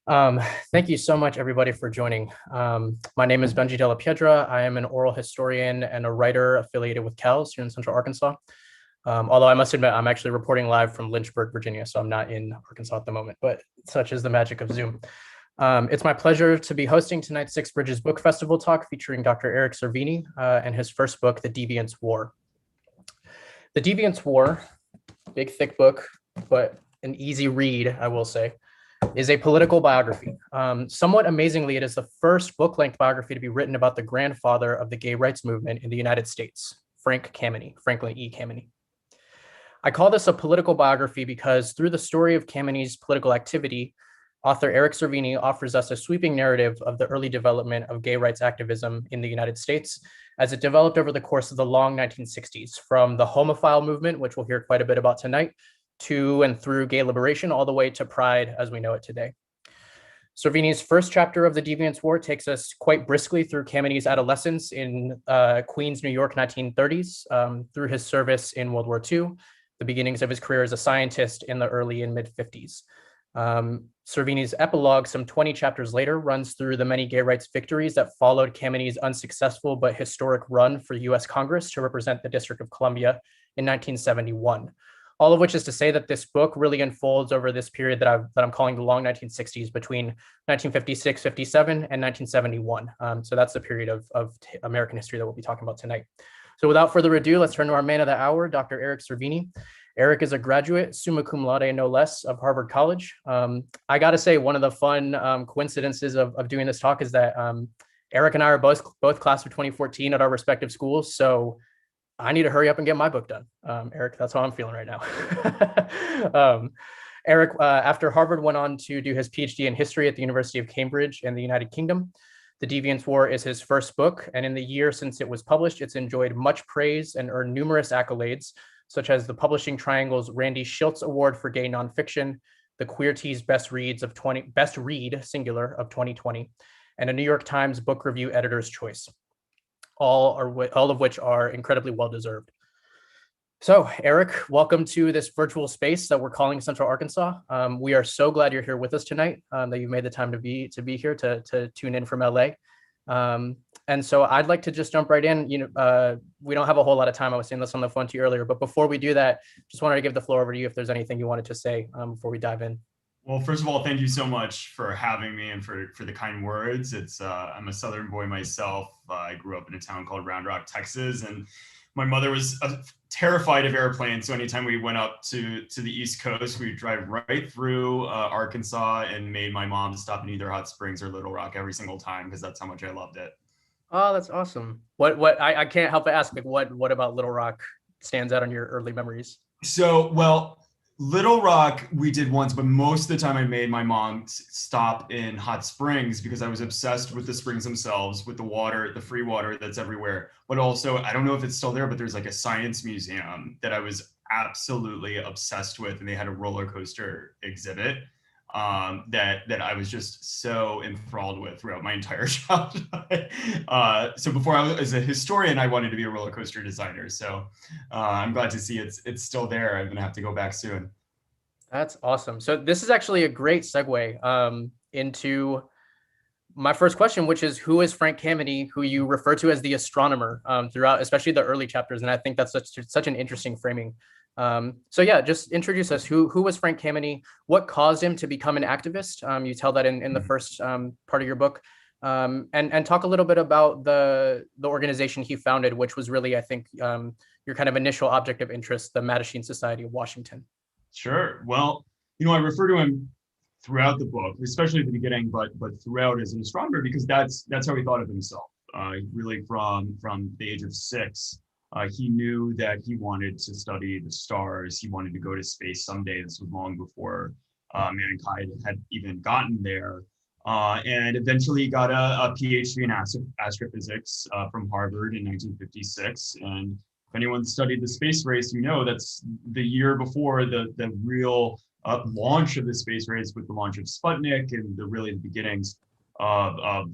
Um, Thank you so much, everybody, for joining. My name is Benji de Piedra. I am an oral historian and a writer affiliated with CALS here in Central Arkansas. Although I must admit, I'm actually reporting live from Lynchburg, Virginia, so I'm not in Arkansas at the moment, but such is the magic of Zoom. It's my pleasure to be hosting tonight's Six Bridges Book Festival talk featuring Dr. Eric Cervini and his first book, The Deviant's War. The Deviant's War, big, thick book, but an easy read, I will say, is a political biography. Somewhat amazingly, it is the first book-length biography to be written about the grandfather of the gay rights movement in the United States, Franklin E. Kameny. I call this a political biography because through the story of Kamany's political activity, author Eric Cervini offers us a sweeping narrative of the early development of gay rights activism in the United States as it developed over the course of the long 1960s, from the Homophile movement, which we'll hear quite a bit about tonight, to and through gay liberation, all the way to Pride as we know it today. Cervini's first chapter of The Deviant's War takes us quite briskly through Kamany's adolescence in Queens, New York, 1930s, through his service in World War II, the beginnings of his career as a scientist in the early and mid-50s. Cervini's epilogue, some 20 chapters later, runs through the many gay rights victories that followed Kamany's unsuccessful but historic run for US Congress to represent the District of Columbia in 1971. All of which is to say that this book really unfolds over this period that I'm calling the long 1960s, between 1956, 57, and 1971. So that's the period of American history that we'll be talking about tonight. So without further ado, let's turn to our man of the hour, Dr. Eric Cervini. Eric is a graduate, summa cum laude, no less, of Harvard College. I gotta say, one of the fun coincidences of doing this talk is that Eric and I are both class of 2014 at our respective schools. So I need to hurry up and get my book done. Eric, that's how I'm feeling right now. Eric, after Harvard, went on to do his PhD in history at the University of Cambridge in the United Kingdom. The Deviant's War is his first book, and in the year since it was published, it's enjoyed much praise and earned numerous accolades, such as the Publishing Triangle's Randy Shilts Award for Gay Nonfiction, the Queer T's Best Read singular of 2020, and a New York Times Book Review Editor's Choice. All of which are incredibly well-deserved. So, Eric, welcome to this virtual space that we're calling Central Arkansas. We are so glad you're here with us tonight, that you've made the time to be here to tune in from LA. And so I'd like to just jump right in. We don't have a whole lot of time. I was saying this on the phone to you earlier, but before we do that, just wanted to give the floor over to you if there's anything you wanted to say before we dive in. Well, first of all, thank you so much for having me and for the kind words. I'm a Southern boy myself. I grew up in a town called Round Rock, Texas, and my mother was terrified of airplanes. So anytime we went up to the East Coast, we'd drive right through Arkansas, and made my mom stop in either Hot Springs or Little Rock every single time because that's how much I loved it. Oh, that's awesome. What I can't help but ask, like, what about Little Rock stands out on your early memories? So, well, Little Rock we did once, but most of the time I made my mom stop in Hot Springs because I was obsessed with the springs themselves, with the water, the free water that's everywhere. But also, I don't know if it's still there, but there's like a science museum that I was absolutely obsessed with, and they had a roller coaster exhibit that I was just so enthralled with throughout my entire childhood. So before I was as a historian, I wanted to be a roller coaster designer. So I'm glad to see it's still there. I'm gonna have to go back soon. That's awesome. So this is actually a great segue into my first question, which is, who is Frank Kameny, who you refer to as the astronomer throughout, especially the early chapters? And I think that's such an interesting framing. So yeah, just introduce us. Who was Frank Kameny? What caused him to become an activist? You tell that in the first part of your book, and talk a little bit about the organization he founded, which was really, I think, your kind of initial object of interest, the Mattachine Society of Washington. Sure. Well, I refer to him throughout the book, especially at the beginning, but throughout as an astronomer, because that's how he thought of himself. Really from the age of 6. He knew that he wanted to study the stars. He wanted to go to space someday. This was long before mankind had even gotten there. And eventually he got a PhD in astrophysics from Harvard in 1956. And if anyone studied the space race, that's the year before the real launch of the space race, with the launch of Sputnik and the beginnings of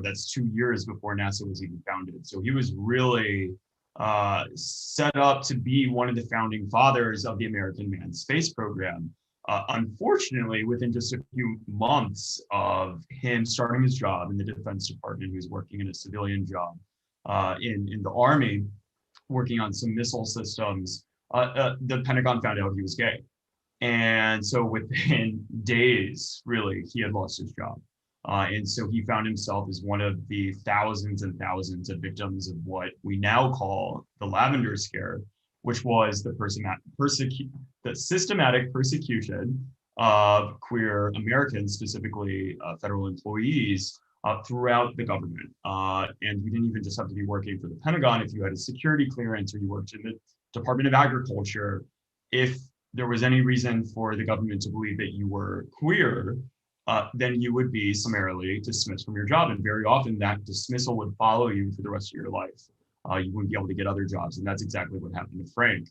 that's 2 years before NASA was even founded. So he was really set up to be one of the founding fathers of the American manned space program. Unfortunately, within just a few months of him starting his job in the Defense Department, he was working in a civilian job in the Army, working on some missile systems. The Pentagon found out he was gay. And so within days, really, he had lost his job. And so he found himself as one of the thousands and thousands of victims of what we now call the Lavender Scare, which was the systematic persecution of queer Americans, specifically federal employees, throughout the government. And you didn't even just have to be working for the Pentagon. If you had a security clearance or you worked in the Department of Agriculture, if there was any reason for the government to believe that you were queer, then you would be summarily dismissed from your job. And very often that dismissal would follow you for the rest of your life. You wouldn't be able to get other jobs. And that's exactly what happened to Frank.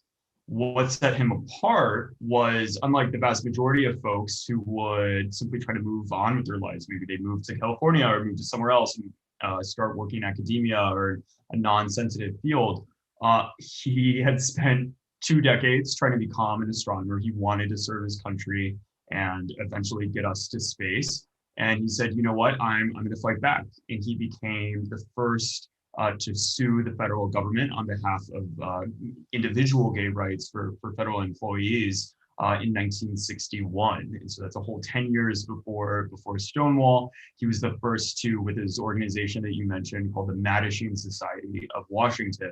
What set him apart was, unlike the vast majority of folks who would simply try to move on with their lives, maybe they move to California or move to somewhere else and start working in academia or a non-sensitive field. He had spent 2 decades trying to become an astronomer. He wanted to serve his country and eventually get us to space. And he said, you know what, I'm going to fight back. And he became the first to sue the federal government on behalf of individual gay rights for federal employees in 1961. And so that's a whole 10 years before Stonewall. He was the first to, with his organization that you mentioned called the Mattachine Society of Washington,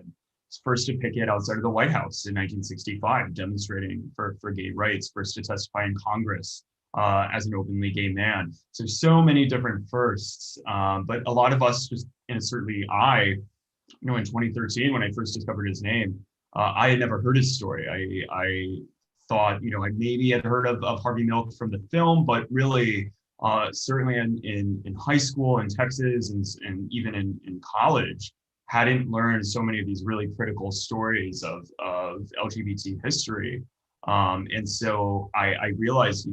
first to picket outside of the White House in 1965, demonstrating for gay rights, first to testify in Congress as an openly gay man. So many different firsts, but a lot of us just, and certainly I, in 2013, when I first discovered his name, I had never heard his story. I thought, I maybe had heard of Harvey Milk from the film, but really, certainly in high school in Texas and even in college, hadn't learned so many of these really critical stories of LGBT history. And so I realized,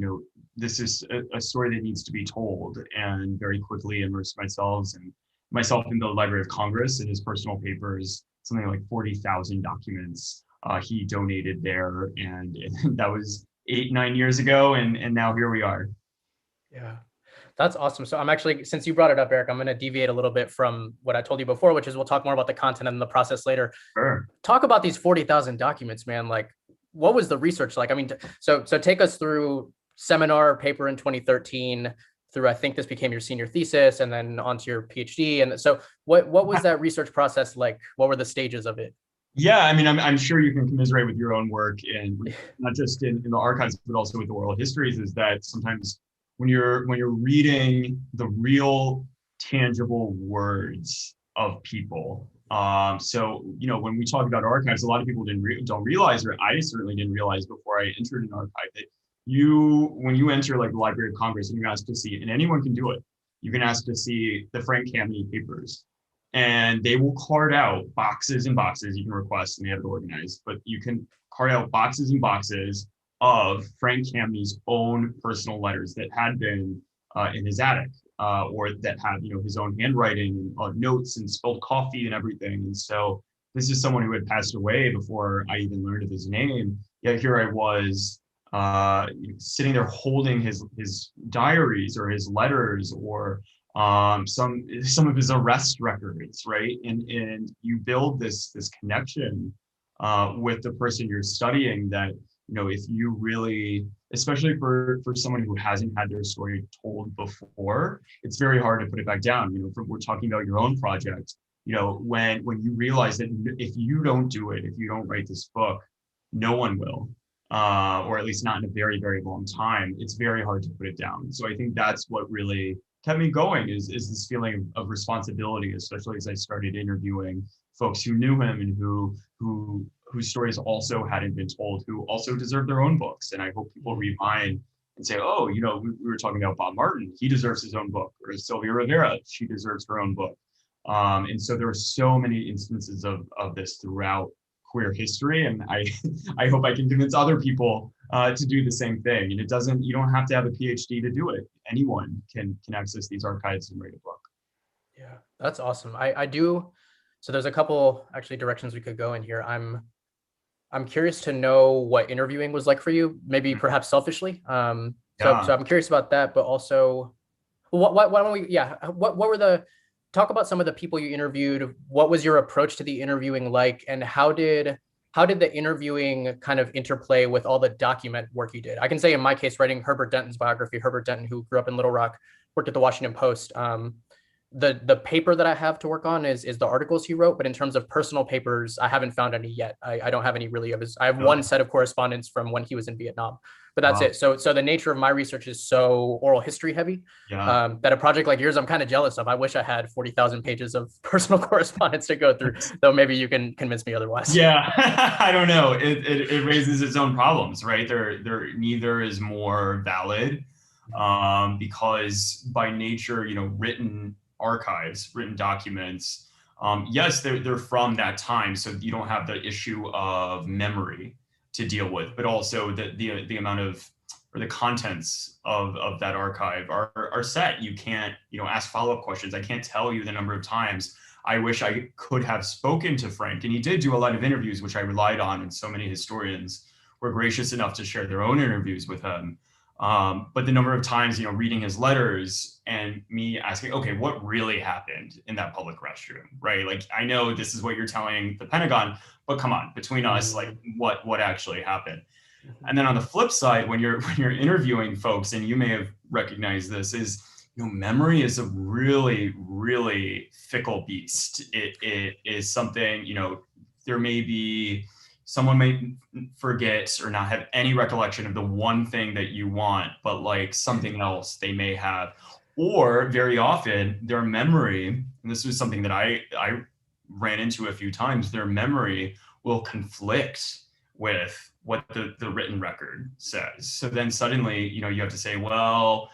this is a story that needs to be told, and very quickly immersed myself in the Library of Congress and his personal papers, something like 40,000 documents he donated there. And that was 8-9 years ago. And now here we are. Yeah. That's awesome. So I'm actually, since you brought it up, Eric, I'm going to deviate a little bit from what I told you before, which is we'll talk more about the content and the process later. Sure. Talk about these 40,000 documents, man. Like, what was the research like? I mean, so take us through seminar paper in 2013 through, I think this became your senior thesis, and then onto your PhD. And so what was that research process like? What were the stages of it? Yeah, I mean, I'm sure you can commiserate with your own work, and not just in the archives, but also with the oral histories, is that sometimes when you're reading the real tangible words of people. So, when we talk about archives, a lot of people don't realize, or I certainly didn't realize before I entered an archive, that when you enter like the Library of Congress and you ask to see, and anyone can do it, you can ask to see the Frank Kameny papers, and they will card out boxes and boxes. You can request and they have it organized, but you can card out boxes and boxes of Frank Kamey's own personal letters that had been in his attic, or that had his own handwriting and notes and spilled coffee and everything. And so this is someone who had passed away before I even learned of his name. Yet here I was sitting there holding his diaries or his letters, or some of his arrest records, right? And you build this connection with the person you're studying that, if you really, especially for someone who hasn't had their story told before, it's very hard to put it back down. We're talking about your own project, when you realize that if you don't do it, if you don't write this book, no one will, or at least not in a very, very long time. It's very hard to put it down. So I think that's what really kept me going, is this feeling of responsibility, especially as I started interviewing folks who knew him and whose stories also hadn't been told, who also deserve their own books. And I hope people read mine and say, oh, we were talking about Bob Martin, he deserves his own book, or Sylvia Rivera, she deserves her own book. And so there are so many instances of this throughout queer history, and I hope I can convince other people to do the same thing. And you don't have to have a PhD to do it. Anyone can access these archives and write a book. Yeah, that's awesome. I do. So there's a couple actually directions we could go in here. I'm curious to know what interviewing was like for you, maybe perhaps selfishly. So I'm curious about that, but also why don't we, what were talk about some of the people you interviewed. What was your approach to the interviewing like, and how did the interviewing kind of interplay with all the document work you did? I can say in my case, writing Herbert Denton's biography, Herbert Denton, who grew up in Little Rock, worked at the Washington Post. The paper that I have to work on is the articles he wrote, but in terms of personal papers, I haven't found any yet. I don't have any really of his. I have one set of correspondence from when he was in Vietnam, but that's it. So the nature of my research is so oral history heavy that a project like yours, I'm kind of jealous of. I wish I had 40,000 pages of personal correspondence to go through, though maybe you can convince me otherwise. Yeah, I don't know. It raises its own problems, right? There neither is more valid because by nature, written archives, written documents, yes, they're from that time, so you don't have the issue of memory to deal with, but also the amount of, or the contents of that archive are set. You can't, ask follow-up questions. I can't tell you the number of times I wish I could have spoken to Frank, and he did do a lot of interviews, which I relied on, and so many historians were gracious enough to share their own interviews with him. But the number of times, reading his letters and me asking, okay, what really happened in that public restroom, right? Like, I know this is what you're telling the Pentagon, but come on, between us, like what actually happened? And then on the flip side, when you're interviewing folks, and you may have recognized this, is, memory is a really, really fickle beast. It is something, there may be, someone may forget or not have any recollection of the one thing that you want, but like something else they may have. Or very often their memory, and this was something that I ran into a few times, their memory will conflict with what the written record says. So then suddenly, you have to say, well,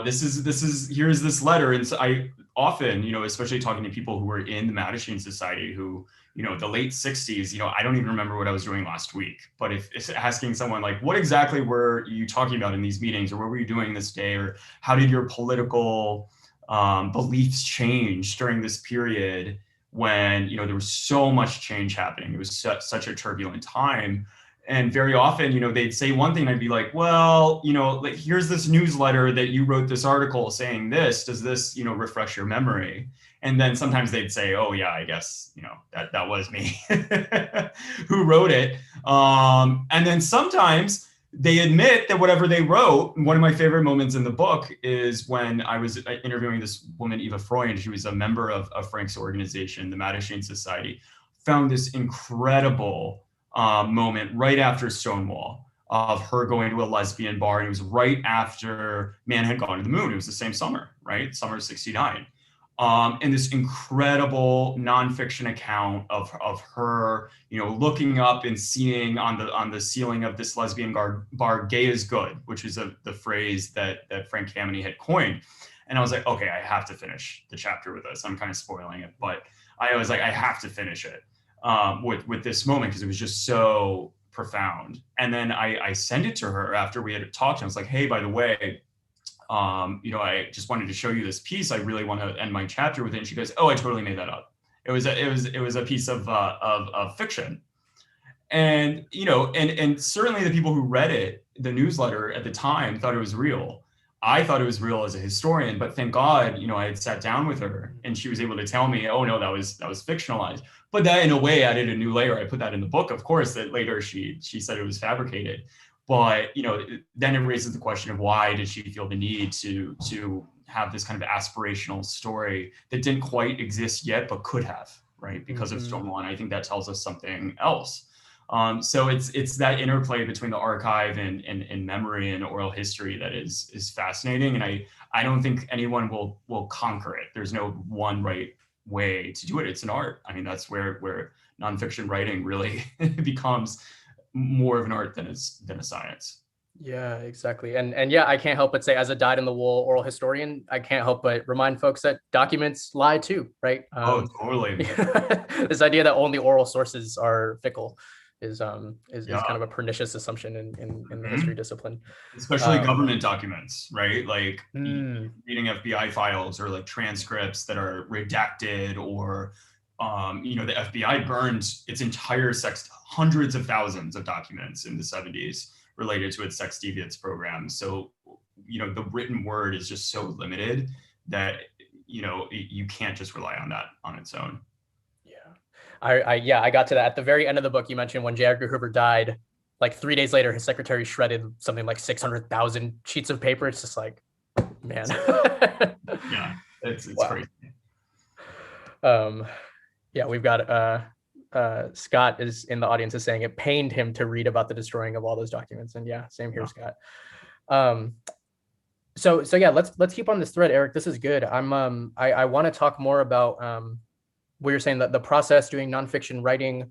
this is here's this letter. And so I often, especially talking to people who were in the Mattachine Society who, the late 60s, I don't even remember what I was doing last week. But if it's asking someone like, what exactly were you talking about in these meetings, or what were you doing this day, or how did your political beliefs change during this period when, there was so much change happening? It was such a turbulent time. And very often, they'd say one thing, I'd be like, well, like, here's this newsletter that you wrote this article saying this, does this, refresh your memory? And then sometimes they'd say, oh yeah, I guess, that was me who wrote it. And then sometimes they admit that whatever they wrote. One of my favorite moments in the book is when I was interviewing this woman, Eva Fry, and she was a member of Frank's organization, the Mattachine Society, found this incredible moment right after Stonewall of her going to a lesbian bar. And it was right after Man Had Gone to the Moon. It was the same summer, right? Summer of '69. And this incredible nonfiction account of her, looking up and seeing on the ceiling of this lesbian bar, "Gay is good," which is the phrase that Frank Kameny had coined. And I was like, okay, I have to finish the chapter with this. I'm kind of spoiling it, but I was like, I have to finish it with this moment because it was just so profound. And then I sent it to her after we had talked, and I was like, hey, by the way, I just wanted to show you this piece. I really want to end my chapter with it. And she goes, oh, I totally made that up. It was a piece of fiction. And, and certainly the people who read it, the newsletter at the time, thought it was real. I thought it was real as a historian, but thank God, I had sat down with her and she was able to tell me, oh no, that was fictionalized. But that in a way added a new layer. I put that in the book, of course, that later she said it was fabricated. But, then it raises the question of why did she feel the need to have this kind of aspirational story that didn't quite exist yet, but could have, right? Because of Stonewall. And I think that tells us something else. So it's that interplay between the archive and memory and oral history that is fascinating. And I don't think anyone will conquer it. There's no one right way to do it. It's an art. I mean, that's where nonfiction writing really becomes more of an art than a science. Yeah, exactly. And yeah, I can't help but say, as a dyed-in-the-wool oral historian, I can't help but remind folks that documents lie too, right? Oh, totally. This idea that only oral sources are fickle is kind of a pernicious assumption in the history discipline. Especially government documents, right? Like reading FBI files or like transcripts that are redacted or the FBI burned its entire hundreds of thousands of documents in the 70s related to its sex deviance program. So, the written word is just so limited that, you can't just rely on that on its own. I got to that at the very end of the book. You mentioned when J. Edgar Hoover died, like 3 days later, his secretary shredded something like 600,000 sheets of paper. It's just like, man. Yeah, it's wow. crazy. Yeah, we've got Scott is in the audience is saying it pained him to read about the destroying of all those documents. And yeah, same here, Scott. So yeah, let's keep on this thread, Eric. This is good. I want to talk more about what you're saying, that the process doing nonfiction writing.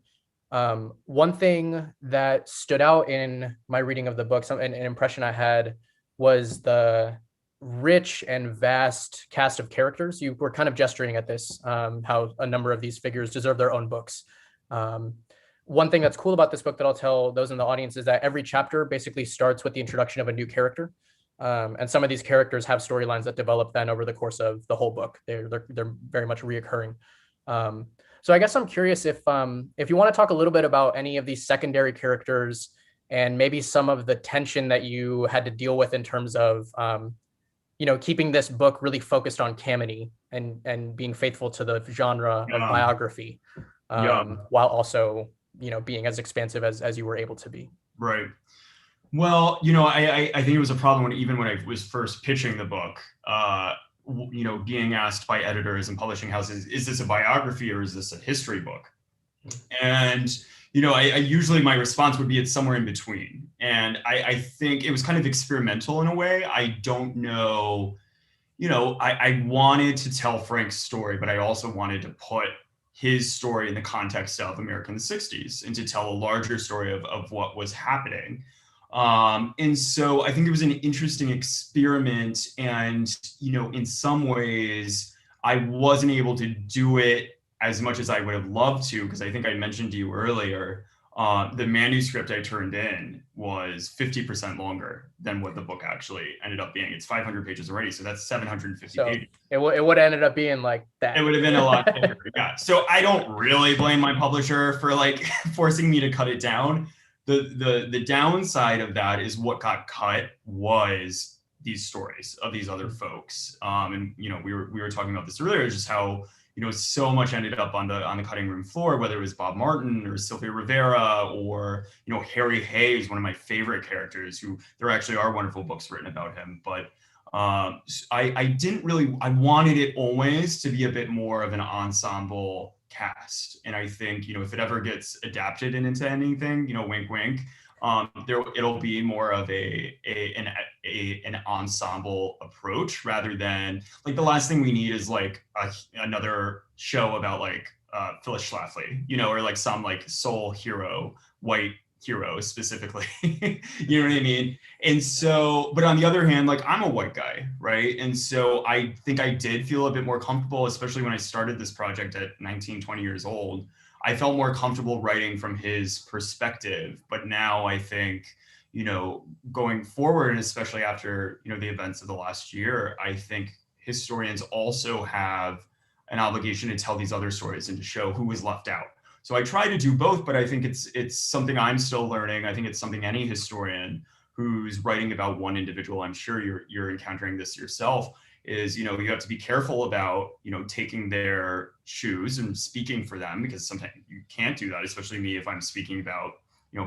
One thing that stood out in my reading of the book, an impression I had, was the rich and vast cast of characters. You were kind of gesturing at this, how a number of these figures deserve their own books. One thing that's cool about this book that I'll tell those in the audience is that every chapter basically starts with the introduction of a new character. And some of these characters have storylines that develop then over the course of the whole book. They're very much reoccurring. So I guess I'm curious if you want to talk a little bit about any of these secondary characters and maybe some of the tension that you had to deal with in terms of keeping this book really focused on Kamini and being faithful to the genre of biography, while also being as expansive as you were able to be. Right. Well, I think it was a problem even when I was first pitching the book. Being asked by editors and publishing houses, is this a biography or is this a history book? And I usually, my response would be it's somewhere in between. And I think it was kind of experimental in a way. I don't know, I wanted to tell Frank's story, but I also wanted to put his story in the context of America in the 60s and to tell a larger story of what was happening. And so I think it was an interesting experiment. And, in some ways, I wasn't able to do it as much as I would have loved to, because I think I mentioned to you earlier, the manuscript I turned in was 50% longer than what the book actually ended up being. It's 500 pages already, so that's 750 pages. It would have ended up being like that. It would have been a lot bigger, yeah. So I don't really blame my publisher for forcing me to cut it down. The downside of that is what got cut was these stories of these other folks. And we were talking about this earlier, just how so much ended up on the cutting room floor, whether it was Bob Martin or Sylvia Rivera or Harry Hayes, one of my favorite characters, who there actually are wonderful books written about him. But I didn't really, I wanted it always to be a bit more of an ensemble cast. And I think, if it ever gets adapted into anything, wink, wink, it'll be more of an ensemble approach rather than the last thing we need is another show about Phyllis Schlafly, or some soul hero, white hero specifically. You know what I mean? And so, but on the other hand, I'm a white guy, right? And so I think I did feel a bit more comfortable, especially when I started this project at 19, 20 years old. I felt more comfortable writing from his perspective. But now I think, going forward, and especially after, the events of the last year, I think historians also have an obligation to tell these other stories and to show who was left out. So I try to do both, but I think it's something I'm still learning. I think it's something any historian who's writing about one individual, I'm sure you're encountering this yourself, is, you have to be careful about, taking their shoes and speaking for them, because sometimes you can't do that, especially me if I'm speaking about,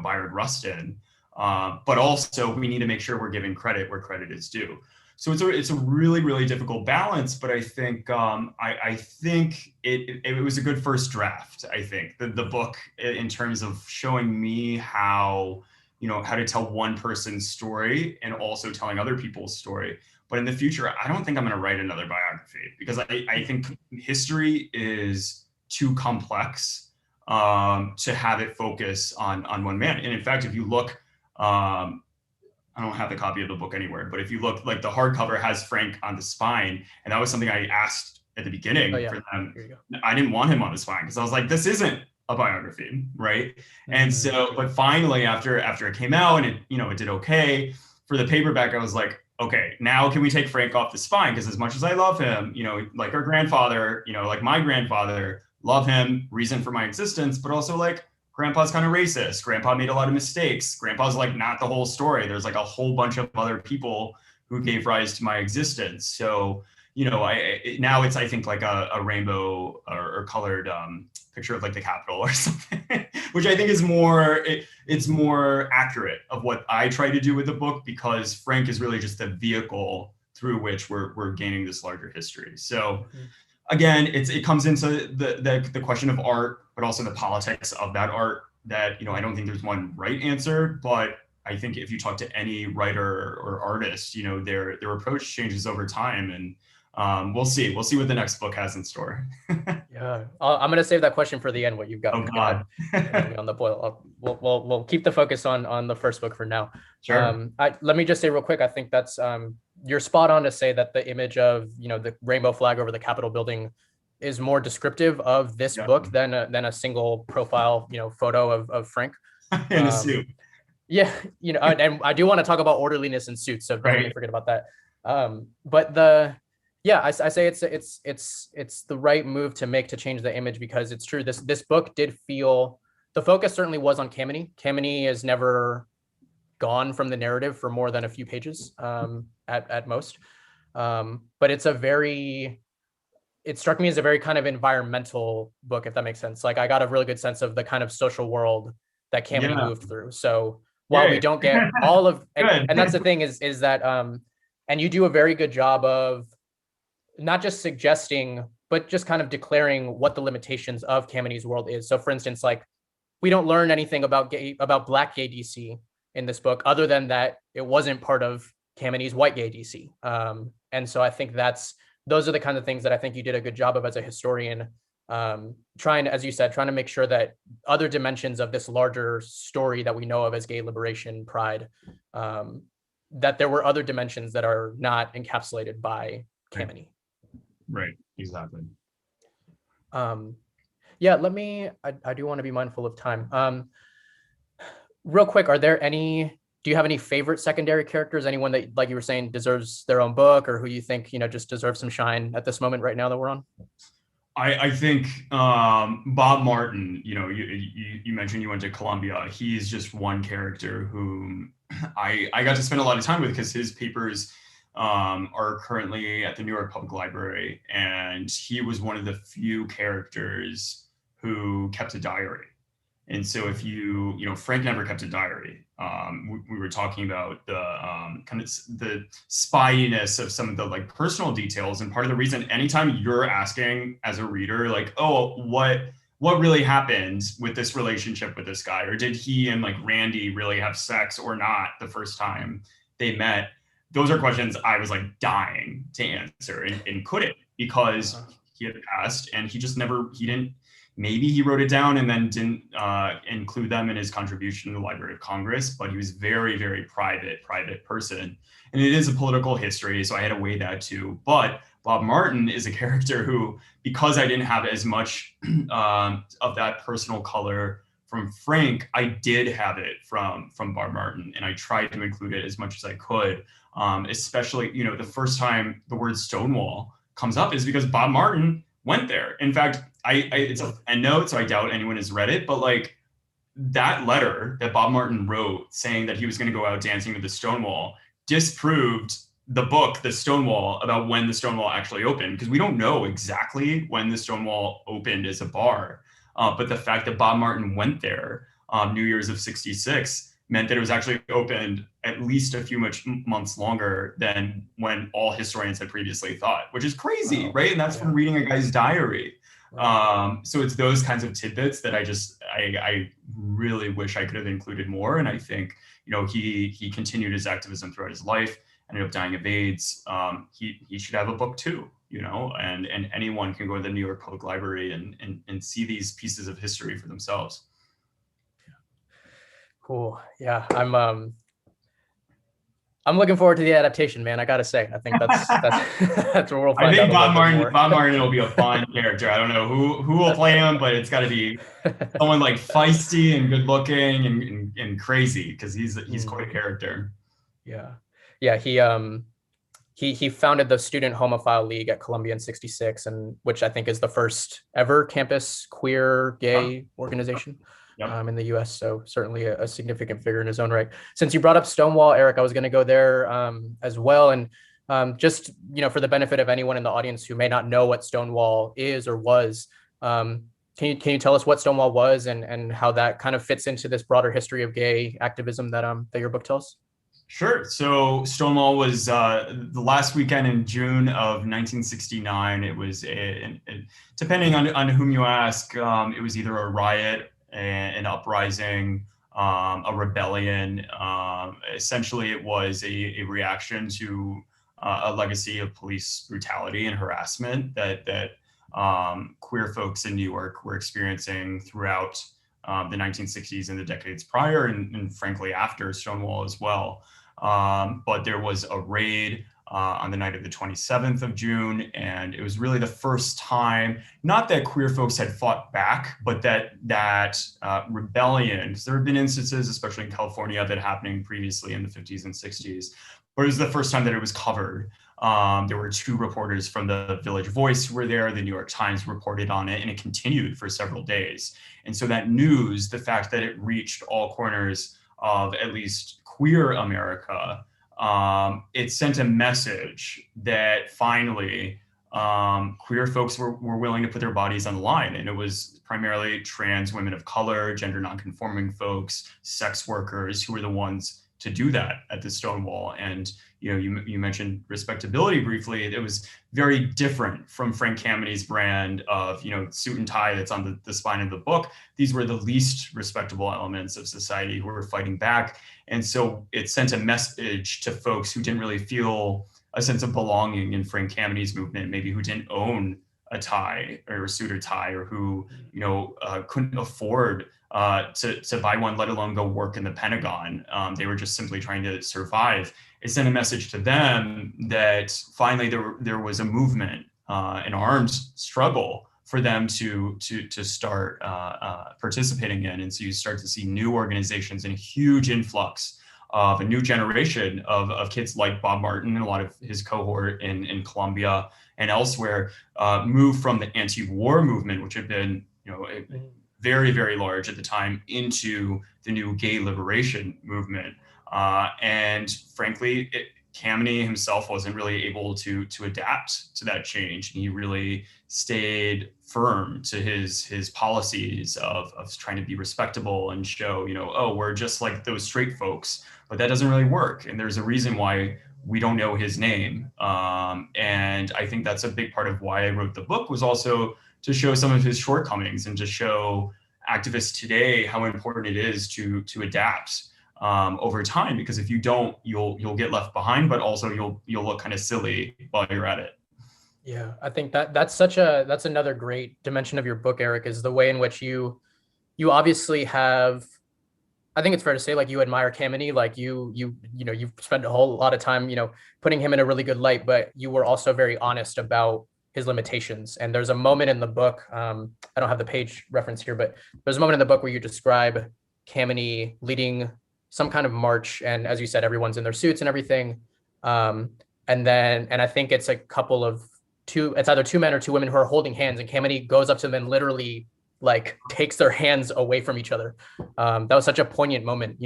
Bayard Rustin. But also we need to make sure we're giving credit where credit is due. So it's a really, really difficult balance, but I think I think it was a good first draft. I think the book, in terms of showing me how to tell one person's story and also telling other people's story. But in the future, I don't think I'm going to write another biography, because I think history is too complex to have it focus on one man. And in fact, if you look, I don't have the copy of the book anywhere, but if you look, the hardcover has Frank on the spine, and that was something I asked at the beginning for them. I didn't want him on the spine because I was like, this isn't a biography, right? And so, but finally, after it came out and it did okay for the paperback, I was like, okay, now can we take Frank off the spine? Because as much as I love him, like our grandfather, like my grandfather, love him, reason for my existence, but also like grandpa's kind of racist. Grandpa made a lot of mistakes. Grandpa's like not the whole story. There's like a whole bunch of other people who gave rise to my existence. So, now it's, I think, like a rainbow or colored picture of like the Capitol or something, which I think is it's more accurate of what I try to do with the book, because Frank is really just the vehicle through which we're gaining this larger history. So again, it comes into the question of art, but also the politics of that art that, I don't think there's one right answer, but I think if you talk to any writer or artist, their approach changes over time, and we'll see what the next book has in store. Yeah, I'm gonna save that question for the end. What you've got? Oh God, on the boil. We'll keep the focus on the first book for now. Sure. Let me just say real quick. I think that's you're spot on to say that the image of the rainbow flag over the Capitol building is more descriptive of this book than a single profile photo of Frank in a suit. Yeah, and I do want to talk about orderliness in suits, so don't let me forget about that. But I say it's the right move to make to change the image, because it's true. This book did feel, the focus certainly was on Kamini. Kamini is never gone from the narrative for more than a few pages at most. But it struck me as a very kind of environmental book, if that makes sense. Like I got a really good sense of the kind of social world that Kamini moved through. So while we don't get all of, and that's the thing is that, and you do a very good job of not just suggesting, but just kind of declaring what the limitations of Kamini's world is. So for instance, like we don't learn anything about Black gay DC in this book, other than that it wasn't part of Kamini's white gay DC. And so I think those are the kind of things that I think you did a good job of as a historian, trying to make sure that other dimensions of this larger story that we know of as gay liberation, pride, that there were other dimensions that are not encapsulated by Kamini. Right, exactly. Yeah, I do want to be mindful of time. Real quick, do you have any favorite secondary characters? Anyone that, like you were saying, deserves their own book, or who you think, just deserves some shine at this moment right now that we're on? I think Bob Martin, you mentioned you went to Columbia. He's just one character whom I got to spend a lot of time with, because his papers are currently at the New York Public Library, and he was one of the few characters who kept a diary. And so if Frank never kept a diary. We were talking about the kind of the spyiness of some of the like personal details. And part of the reason, anytime you're asking as a reader, like, oh, what really happened with this relationship with this guy? Or did he and like Randy really have sex or not the first time they met? Those are questions I was like dying to answer and couldn't, because he had passed and he didn't. Maybe he wrote it down and then didn't include them in his contribution to the Library of Congress, but he was very, very private person. And it is a political history, so I had to weigh that too. But Bob Martin is a character who, because I didn't have as much of that personal color from Frank, I did have it from Bob Martin, and I tried to include it as much as I could. Especially, the first time the word Stonewall comes up is because Bob Martin went there. In fact, it's a endnote, so I doubt anyone has read it, but like that letter that Bob Martin wrote saying that he was going to go out dancing with the Stonewall disproved the book, The Stonewall, about when the Stonewall actually opened, because we don't know exactly when the Stonewall opened as a bar. But the fact that Bob Martin went there New Year's of '66 meant that it was actually opened at least a few months longer than when all historians had previously thought, which is crazy, right? And that's from reading a guy's diary. So it's those kinds of tidbits that I really wish I could have included more. And I think, he continued his activism throughout his life, ended up dying of AIDS. He should have a book too, and anyone can go to the New York Public Library and see these pieces of history for themselves. Cool. Yeah, I'm looking forward to the adaptation, man. I gotta say, I think that's where we'll find out. I think Bob Martin will be a fun character. I don't know who will play him, but it's got to be someone like feisty and good looking and crazy, because he's quite a character. Yeah. He he founded the Student Homophile League at Columbia in '66, and which I think is the first ever campus queer gay organization in the U.S. So certainly a significant figure in his own right. Since you brought up Stonewall, Eric, I was going to go there as well, and just for the benefit of anyone in the audience who may not know what Stonewall is or was. Can you tell us what Stonewall was and how that kind of fits into this broader history of gay activism that your book tells? Sure. So Stonewall was the last weekend in June of 1969. It was, depending on whom you ask, it was either a riot, an uprising, a rebellion. Essentially, it was a reaction to a legacy of police brutality and harassment that queer folks in New York were experiencing throughout the 1960s and the decades prior, and frankly after Stonewall as well. But there was a raid on the night of the 27th of June, and it was really the first time, not that queer folks had fought back, but that rebellion, because there had been instances, especially in California, that happening previously in the 50s and 60s, but it was the first time that it was covered. There were 2 reporters from the Village Voice who were there. The New York Times reported on it, and it continued for several days. And so that news, the fact that it reached all corners of at least queer America, it sent a message that finally queer folks were willing to put their bodies on the line. And it was primarily trans women of color, gender nonconforming folks, sex workers who were the ones to do that at the Stonewall. And you mentioned Respectability briefly. It was very different from Frank Kammeny's brand of suit and tie that's on the spine of the book. These were the least respectable elements of society who were fighting back. And so it sent a message to folks who didn't really feel a sense of belonging in Frank Kammeny's movement, maybe who didn't own a tie or a suit or tie, or who couldn't afford to buy one, let alone go work in the Pentagon. They were just simply trying to survive. It sent a message to them that finally there was a movement, an armed struggle for them to start participating in. And so you start to see new organizations and a huge influx of a new generation of kids like Bob Martin and a lot of his cohort in Columbia and elsewhere move from the anti-war movement, which had been very, very large at the time, into the new gay liberation movement. And frankly, Kameny himself wasn't really able to adapt to that change. He really stayed firm to his policies of trying to be respectable and show, oh, we're just like those straight folks, but that doesn't really work. And there's a reason why we don't know his name. And I think that's a big part of why I wrote the book, was also to show some of his shortcomings and to show activists today how important it is to adapt over time, because if you don't, you'll get left behind, but also you'll look kind of silly while you're at it. Yeah, I think that's another great dimension of your book, Eric, is the way in which you obviously have, I think it's fair to say, like, you admire Kameny, like you've spent a whole lot of time, putting him in a really good light, but you were also very honest about his limitations. And there's a moment in the book, I don't have the page reference here, but there's a moment in the book where you describe Kameny leading some kind of march, and as you said, everyone's in their suits and everything. And I think it's a couple of it's either 2 men or 2 women who are holding hands, and Kameny goes up to them and literally like takes their hands away from each other. That was such a poignant moment,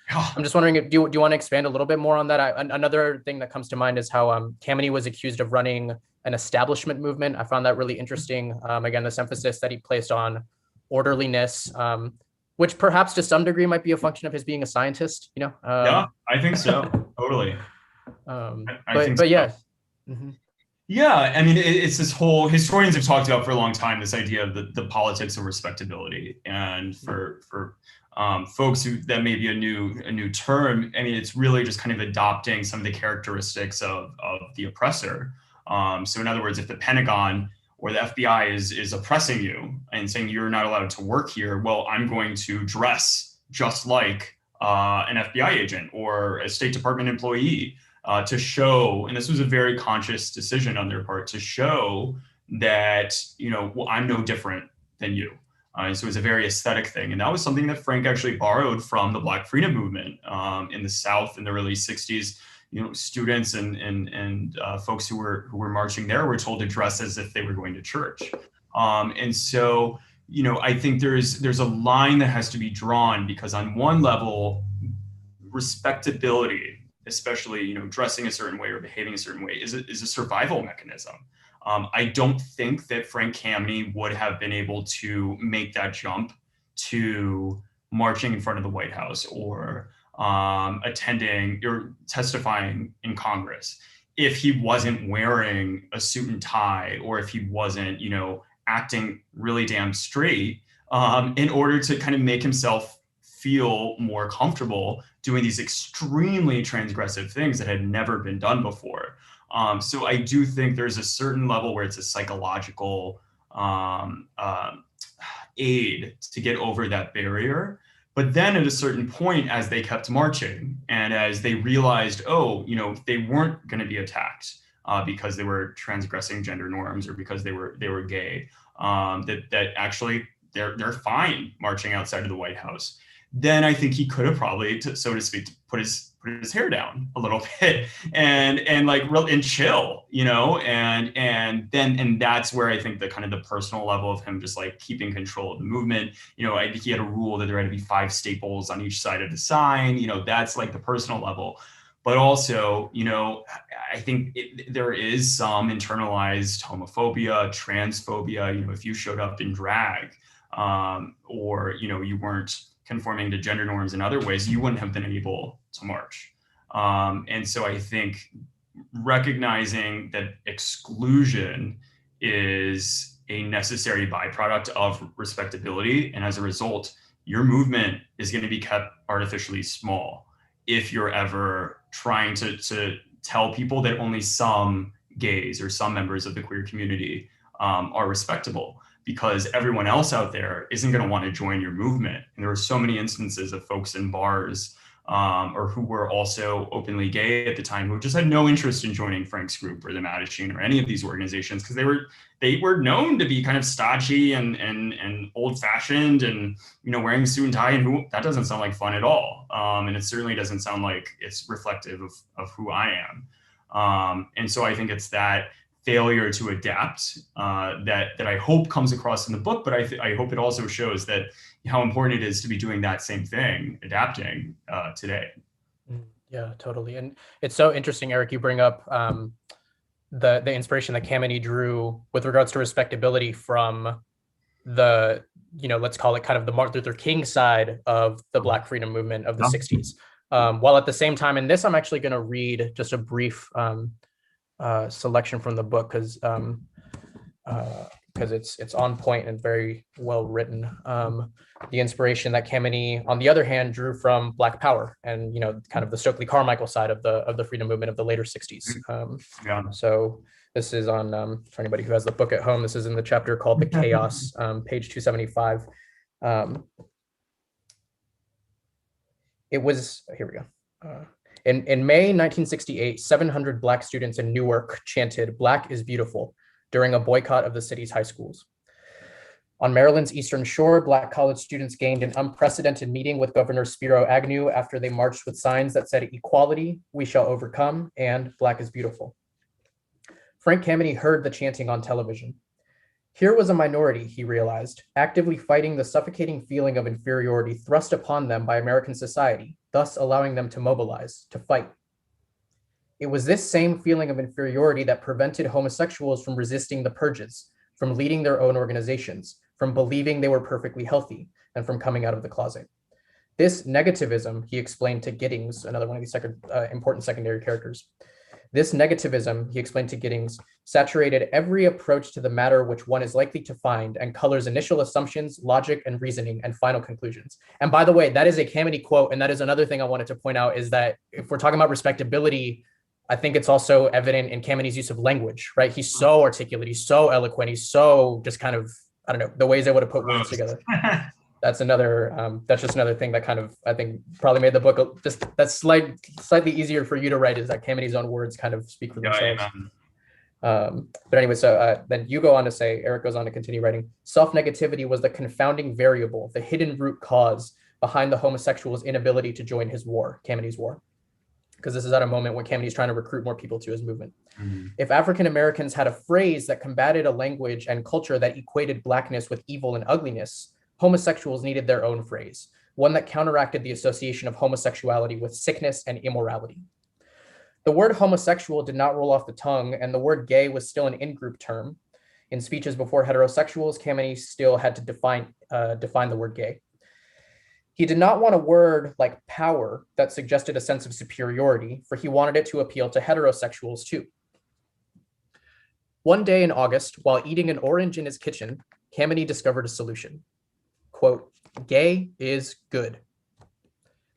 I'm just wondering, do you want to expand a little bit more on that? Another thing that comes to mind is how Kameny was accused of running an establishment movement. I found that really interesting. Again, this emphasis that he placed on orderliness, which perhaps to some degree might be a function of his being a scientist, Yeah, I think so. Totally. I think so. Yeah. Mm-hmm. Yeah, I mean, it's this whole, historians have talked about for a long time, this idea of the politics of respectability. And for folks who, that may be a new term, I mean, it's really just kind of adopting some of the characteristics of the oppressor. So in other words, if the Pentagon or the FBI is oppressing you and saying you're not allowed to work here, well, I'm going to dress just like an FBI agent or a State Department employee to show, and this was a very conscious decision on their part, to show that, well, I'm no different than you. And so it was a very aesthetic thing. And that was something that Frank actually borrowed from the Black Freedom Movement in the South in the early 60s. students and folks who were marching there were told to dress as if they were going to church. And so, I think there's a line that has to be drawn, because on one level, respectability, especially, dressing a certain way or behaving a certain way, is a survival mechanism. I don't think that Frank Kameny would have been able to make that jump to marching in front of the White House or attending or testifying in Congress if he wasn't wearing a suit and tie, or if he wasn't, acting really damn straight, in order to kind of make himself feel more comfortable doing these extremely transgressive things that had never been done before. So I do think there's a certain level where it's a psychological aid to get over that barrier. But then at a certain point, as they kept marching and as they realized, they weren't going to be attacked because they were transgressing gender norms or because they were gay, that actually they're fine marching outside of the White House. Then I think he could have probably, so to speak, put his hair down a little bit and chill, and that's where I think the kind of the personal level of him just like keeping control of the movement. I think he had a rule that there had to be 5 staples on each side of the sign. That's like the personal level. But also, I think there is some internalized homophobia, transphobia. If you showed up in drag, or you weren't conforming to gender norms in other ways, you wouldn't have been able to march. And so I think recognizing that exclusion is a necessary byproduct of respectability, and as a result, your movement is going to be kept artificially small if you're ever trying to tell people that only some gays or some members of the queer community are respectable, because everyone else out there isn't going to want to join your movement. And there were so many instances of folks in bars or who were also openly gay at the time who just had no interest in joining Frank's group or the Mattachine or any of these organizations, because they were known to be kind of stodgy and old fashioned and wearing a suit and tie, and that doesn't sound like fun at all. And it certainly doesn't sound like it's reflective of who I am. And so I think it's that failure to adapt that I hope comes across in the book, but I hope it also shows that how important it is to be doing that same thing, adapting today. Yeah, totally. And it's so interesting, Eric, you bring up the inspiration that Kameny drew with regards to respectability from the, let's call it kind of the Martin Luther King side of the Black freedom movement of the 60s. While at the same time, in this, I'm actually going to read just a brief selection from the book because it's on point and very well written. The inspiration that Kameny, on the other hand, drew from Black Power and kind of the Stokely Carmichael side of the freedom movement of the later 60s. So this is on for anybody who has the book at home. This is in the chapter called "The Chaos," page 275. It was here we go. In May 1968, 700 Black students in Newark chanted "Black is beautiful" during a boycott of the city's high schools. On Maryland's Eastern Shore, Black college students gained an unprecedented meeting with Governor Spiro Agnew after they marched with signs that said "Equality, we shall overcome," and "Black is beautiful." Frank Kameny heard the chanting on television. Here was a minority, he realized, actively fighting the suffocating feeling of inferiority thrust upon them by American society, thus allowing them to mobilize, to fight. It was this same feeling of inferiority that prevented homosexuals from resisting the purges, from leading their own organizations, from believing they were perfectly healthy, and from coming out of the closet. This negativism, he explained to Giddings, another one of these important secondary characters. This negativism, he explained to Giddings, saturated every approach to the matter which one is likely to find and colors initial assumptions, logic, and reasoning, and final conclusions. And by the way, that is a Kameny quote, and that is another thing I wanted to point out, is that if we're talking about respectability, I think it's also evident in Kameny's use of language, right? He's so articulate, he's so eloquent, he's so just kind of, I don't know, the ways able to put words together. That's just another thing that kind of, I think, probably made the book just that's slightly easier for you to write, is that Kameny's own words kind of speak for themselves. But anyway, so then you go on to say, Eric goes on to continue writing, self-negativity was the confounding variable, the hidden root cause behind the homosexual's inability to join his war, Kameny's war. because this is at a moment when Kameni's trying to recruit more people to his movement. Mm-hmm. If African Americans had a phrase that combated a language and culture that equated Blackness with evil and ugliness, homosexuals needed their own phrase, one that counteracted the association of homosexuality with sickness and immorality. The word homosexual did not roll off the tongue, and the word gay was still an in-group term. In speeches before heterosexuals, Kameni still had to define the word gay. He did not want a word like power that suggested a sense of superiority, for he wanted it to appeal to heterosexuals too. One day in August, while eating an orange in his kitchen, Kameni discovered a solution. Quote, "Gay is good."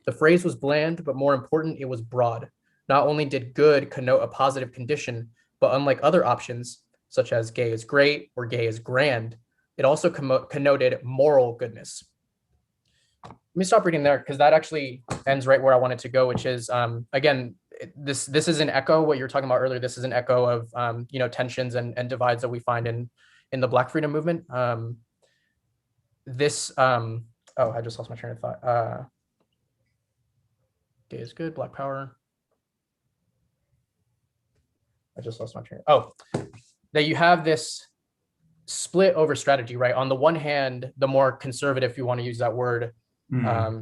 The phrase was bland, but more important, it was broad. Not only did good connote a positive condition, but unlike other options, such as gay is great or gay is grand, it also connoted moral goodness. Let me stop reading there because that actually ends right where I wanted to go, which is, again, this is an echo, what you were talking about earlier. This is an echo of, tensions and divides that we find in the Black freedom movement. I just lost my train of thought. Gay is good, Black power. I just lost my train. That you have this split over strategy, right? On the one hand, the more conservative, if you want to use that word,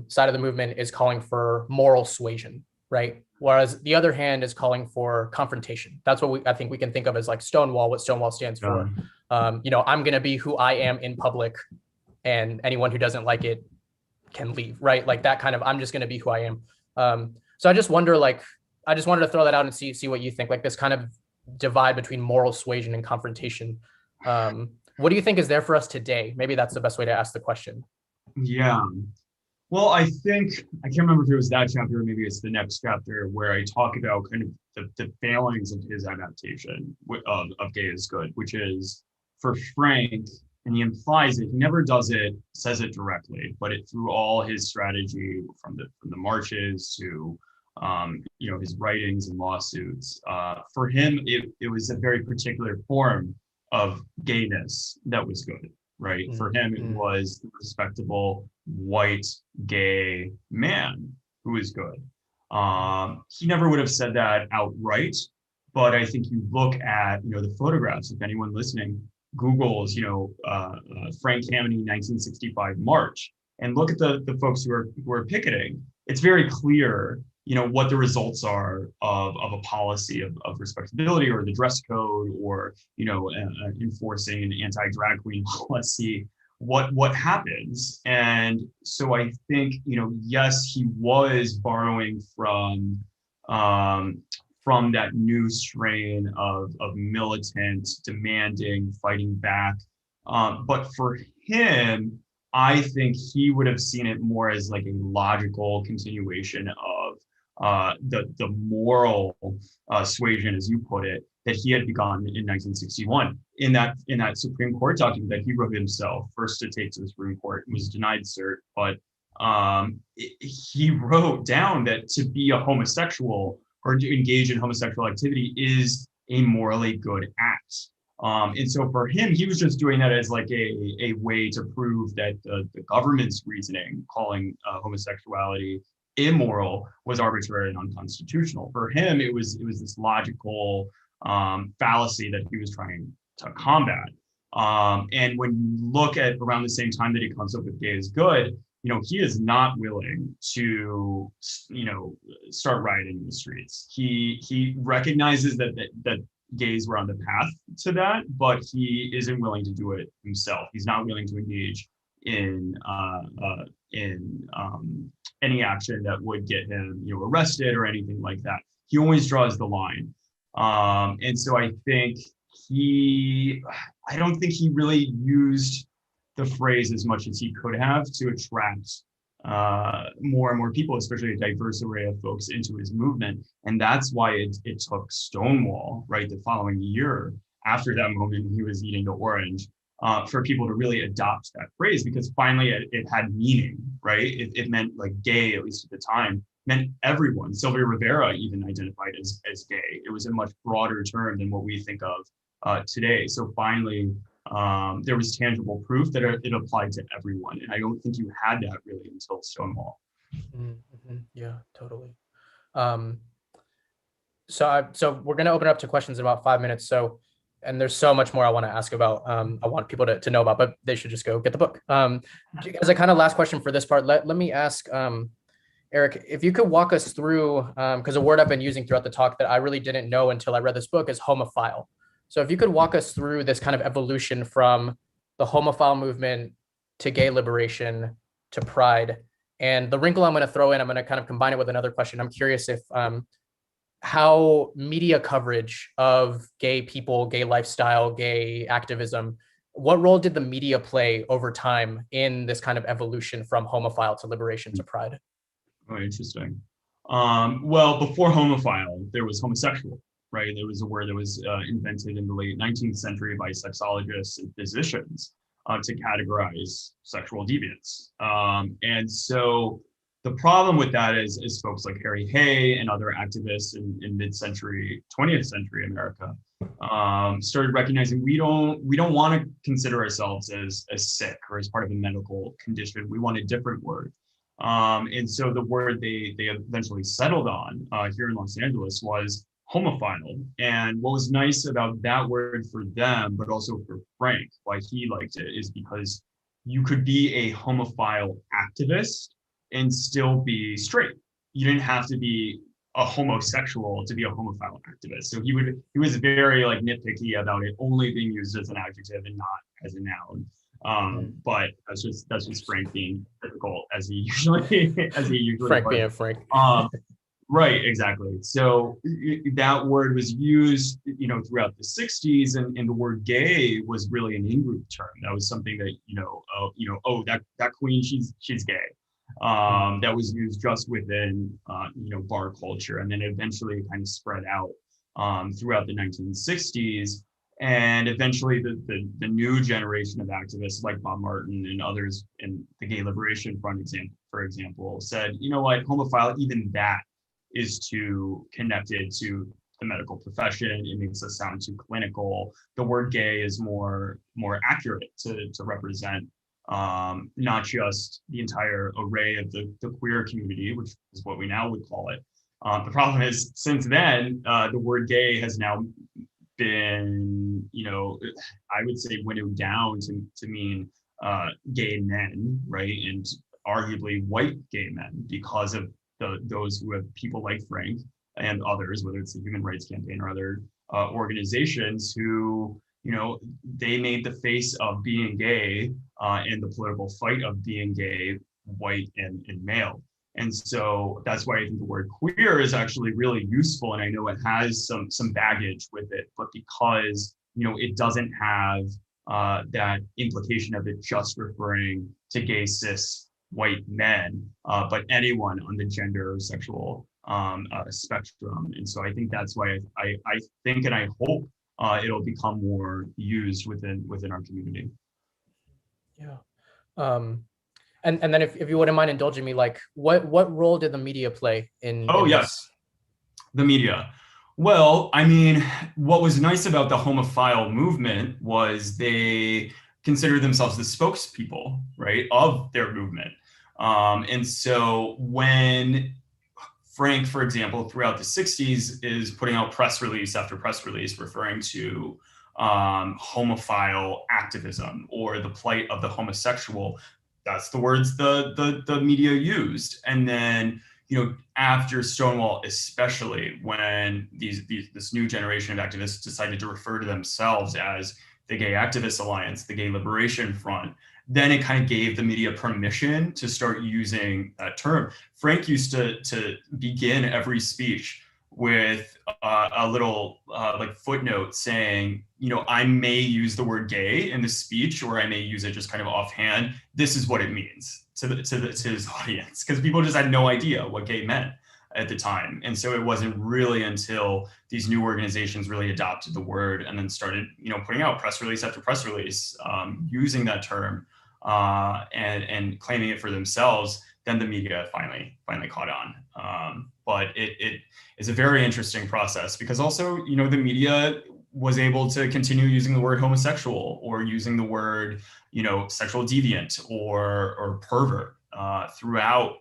side of the movement is calling for moral suasion, right? Whereas the other hand is calling for confrontation. That's what I think we can think of as like Stonewall, what Stonewall stands for. I'm going to be who I am in public, and anyone who doesn't like it can leave, right? Like that kind of, I'm just going to be who I am. So I just wonder, I just wanted to throw that out and see what you think, like this kind of divide between moral suasion and confrontation. What do you think is there for us today? Maybe that's the best way to ask the question. Yeah. Well, I think, I can't remember if it was that chapter or maybe it's the next chapter where I talk about kind of the failings of his adaptation of gay is good, which is for Frank, and he implies it, he never says it directly, but through all his strategy from the marches to his writings and lawsuits, for him, it was a very particular form of gayness that was good, right? For him, it was the respectable white gay man who was good. He never would have said that outright, but I think you look at, the photographs, if anyone listening Googles, Frank Kameni 1965 March, and look at the folks who are picketing. It's very clear, what the results are of a policy of respectability or the dress code or, enforcing an anti-drag queen policy, what happens. And so I think, yes, he was borrowing from that new strain of militant, demanding, fighting back. But for him, I think he would have seen it more as like a logical continuation of the moral suasion, as you put it, that he had begun in 1961 in that Supreme Court document that he wrote himself, first to take to the Supreme Court, was denied cert, but he wrote down that to be a homosexual or to engage in homosexual activity is a morally good act. And so for him, he was just doing that as like a way to prove that the government's reasoning, calling homosexuality immoral, was arbitrary and unconstitutional. For him, it was this logical fallacy that he was trying to combat. And when you look at around the same time that he comes up with gay is good, he is not willing to, start rioting in the streets. He recognizes that gays were on the path to that, but he isn't willing to do it himself. He's not willing to engage in any action that would get him, arrested or anything like that. He always draws the line. And so I think I don't think he really used the phrase as much as he could have to attract more and more people, especially a diverse array of folks, into his movement. And that's why it took Stonewall, right, the following year after that moment he was eating the orange, for people to really adopt that phrase, because finally it had meaning, right? It meant like gay, at least at the time, meant everyone. Sylvia Rivera even identified as gay. It was a much broader term than what we think of today. So finally, there was tangible proof that it applied to everyone. And I don't think you had that really until Stonewall. Yeah, totally. So we're going to open it up to questions in about 5 minutes. So, and there's so much more I want to ask about. I want people to know about, but they should just go get the book. As a kind of last question for this part, let me ask Eric, if you could walk us through, because a word I've been using throughout the talk that I really didn't know until I read this book is homophile. So if you could walk us through this kind of evolution from the homophile movement to gay liberation to pride. And the wrinkle I'm going to throw in, I'm going to kind of combine it with another question. I'm curious if how media coverage of gay people, gay lifestyle, gay activism, what role did the media play over time in this kind of evolution from homophile to liberation to pride? Oh, interesting. Well, before homophile, there was homosexual, right? There was a word that was invented in the late 19th century by sexologists and physicians to categorize sexual deviance. And so the problem with that is folks like Harry Hay and other activists in mid-century, 20th century America started recognizing we don't want to consider ourselves as sick or as part of a medical condition. We want a different word. And so the word they eventually settled on here in Los Angeles was homophile. And what was nice about that word for them, but also for Frank, why he liked it, is because you could be a homophile activist and still be straight. You didn't have to be a homosexual to be a homophile activist. So he was very like nitpicky about it only being used as an adjective and not as a noun. But that's just Frank being difficult as he usually Frank being Frank. Right, exactly. So that word was used, throughout the 60s, and the word gay was really an in-group term. That was something that, that queen, she's gay. That was used just within, bar culture, and then eventually kind of spread out throughout the 1960s. And eventually the new generation of activists like Bob Martin and others in the Gay Liberation Front, for example, said, you know what, homophile, even that is too connected to the medical profession. It makes us sound too clinical. The word gay is more accurate to represent not just the entire array of the queer community, which is what we now would call it. The problem is, since then, the word gay has now been, I would say winnowed down to mean gay men, right? And arguably white gay men, because of those who have people like Frank and others, whether it's the Human Rights Campaign or other organizations who, they made the face of being gay in the political fight of being gay, white and male. And so that's why I think the word queer is actually really useful. And I know it has some baggage with it, but because, it doesn't have that implication of it just referring to gay, cis, white men, but anyone on the gender or sexual spectrum. And so I think that's why I think and I hope it'll become more used within our community. Yeah. And then if you wouldn't mind indulging me, like what role did the media play in? Yes, the media. Well, I mean, what was nice about the homophile movement was they considered themselves the spokespeople, right, of their movement. And so when Frank, for example, throughout the 60s is putting out press release after press release referring to homophile activism or the plight of the homosexual, that's the words the media used. And then, after Stonewall, especially when this new generation of activists decided to refer to themselves as the Gay Activist Alliance, the Gay Liberation Front, then it kind of gave the media permission to start using that term. Frank used to begin every speech with a little footnote saying, I may use the word gay in the speech, or I may use it just kind of offhand. This is what it means to his audience, because people just had no idea what gay meant at the time. And so it wasn't really until these new organizations really adopted the word and then started, putting out press release after press release, using that term and claiming it for themselves, then the media finally caught on. But it is a very interesting process, because also, the media was able to continue using the word homosexual or using the word, sexual deviant or pervert throughout,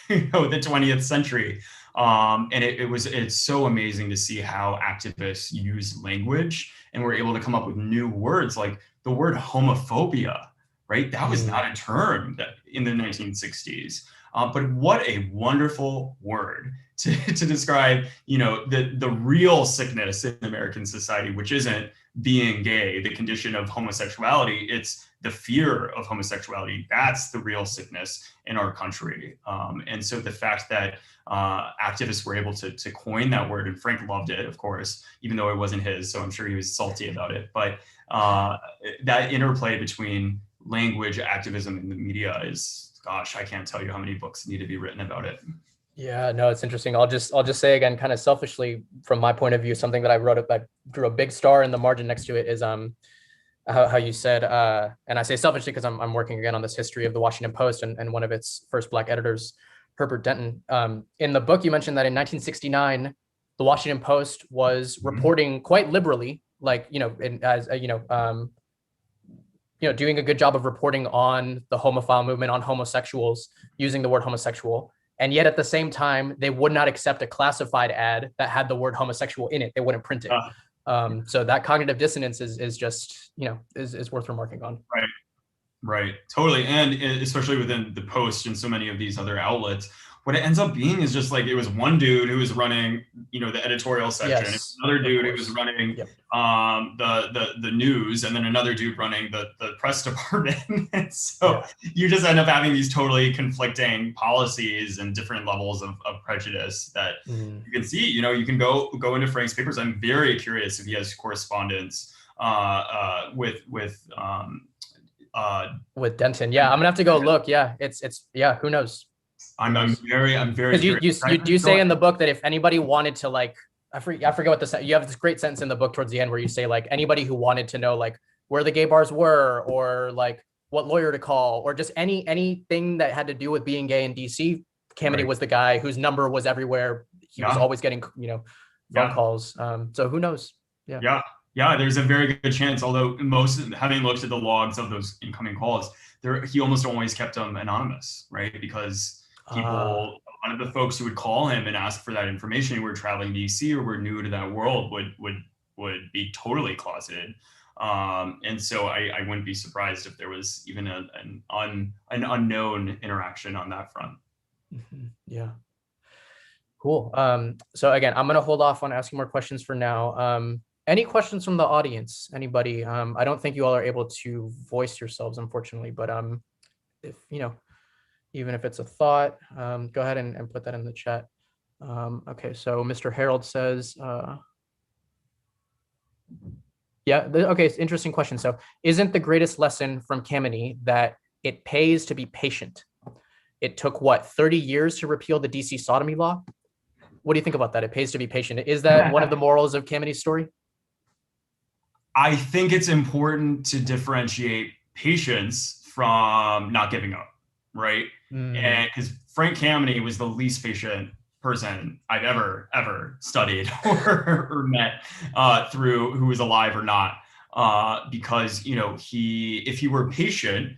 the 20th century. And it's so amazing to see how activists use language and were able to come up with new words, like the word homophobia, right? That was not a term that in the 1960s. But what a wonderful word to describe, the real sickness in American society, which isn't being gay, the condition of homosexuality, it's the fear of homosexuality. That's the real sickness in our country. And so the fact that activists were able to coin that word, and Frank loved it, of course, even though it wasn't his, so I'm sure he was salty about it. But that interplay between language, activism, and the media is, gosh, I can't tell you how many books need to be written about it. Yeah, no, it's interesting. I'll just say again, kind of selfishly from my point of view, something that I wrote up, I drew a big star in the margin next to it is how you said, and I say selfishly because I'm working again on this history of the Washington Post and one of its first Black editors, Herbert Denton. In the book, you mentioned that in 1969, the Washington Post was reporting quite liberally, like, doing a good job of reporting on the homophile movement, on homosexuals, using the word homosexual. And yet at the same time, they would not accept a classified ad that had the word homosexual in it. They wouldn't print it. So that cognitive dissonance is just, is worth remarking on. Right. Totally. And especially within the Post and so many of these other outlets, what it ends up being is just like, it was one dude who was running, the editorial section, Yes, another dude who was running the news, and then another dude running the press department. And so you just end up having these totally conflicting policies and different levels of prejudice that you can see. You can go into Frank's papers. I'm very curious if he has correspondence with Denton. Yeah, I'm gonna have to go look. Yeah, it's who knows? I'm very because you do say in the book that if anybody wanted to, like, I forget what you have this great sentence in the book towards the end where you say, like, anybody who wanted to know, like, where the gay bars were, or like what lawyer to call, or just anything that had to do with being gay in DC, Campbell was the guy whose number was everywhere. He was always getting phone calls. So who knows? Yeah, there's a very good chance, although having looked at the logs of those incoming calls, he almost always kept them anonymous, right? Because one of the folks who would call him and ask for that information who were traveling to DC or were new to that world would be totally closeted. And so I wouldn't be surprised if there was even an unknown interaction on that front. Yeah. Cool. So again, I'm going to hold off on asking more questions for now. Any questions from the audience? Anybody? I don't think you all are able to voice yourselves, unfortunately, but if even if it's a thought, go ahead and put that in the chat. Okay, so Mr. Harold says, okay, it's an interesting question. So isn't the greatest lesson from Kameny that it pays to be patient? It took, 30 years to repeal the DC sodomy law? What do you think about that? It pays to be patient. Is that one of the morals of Kameny's story? I think it's important to differentiate patience from not giving up, right? And because Frank Kameny was the least patient person I've ever studied or met who was alive or not, because if he were patient,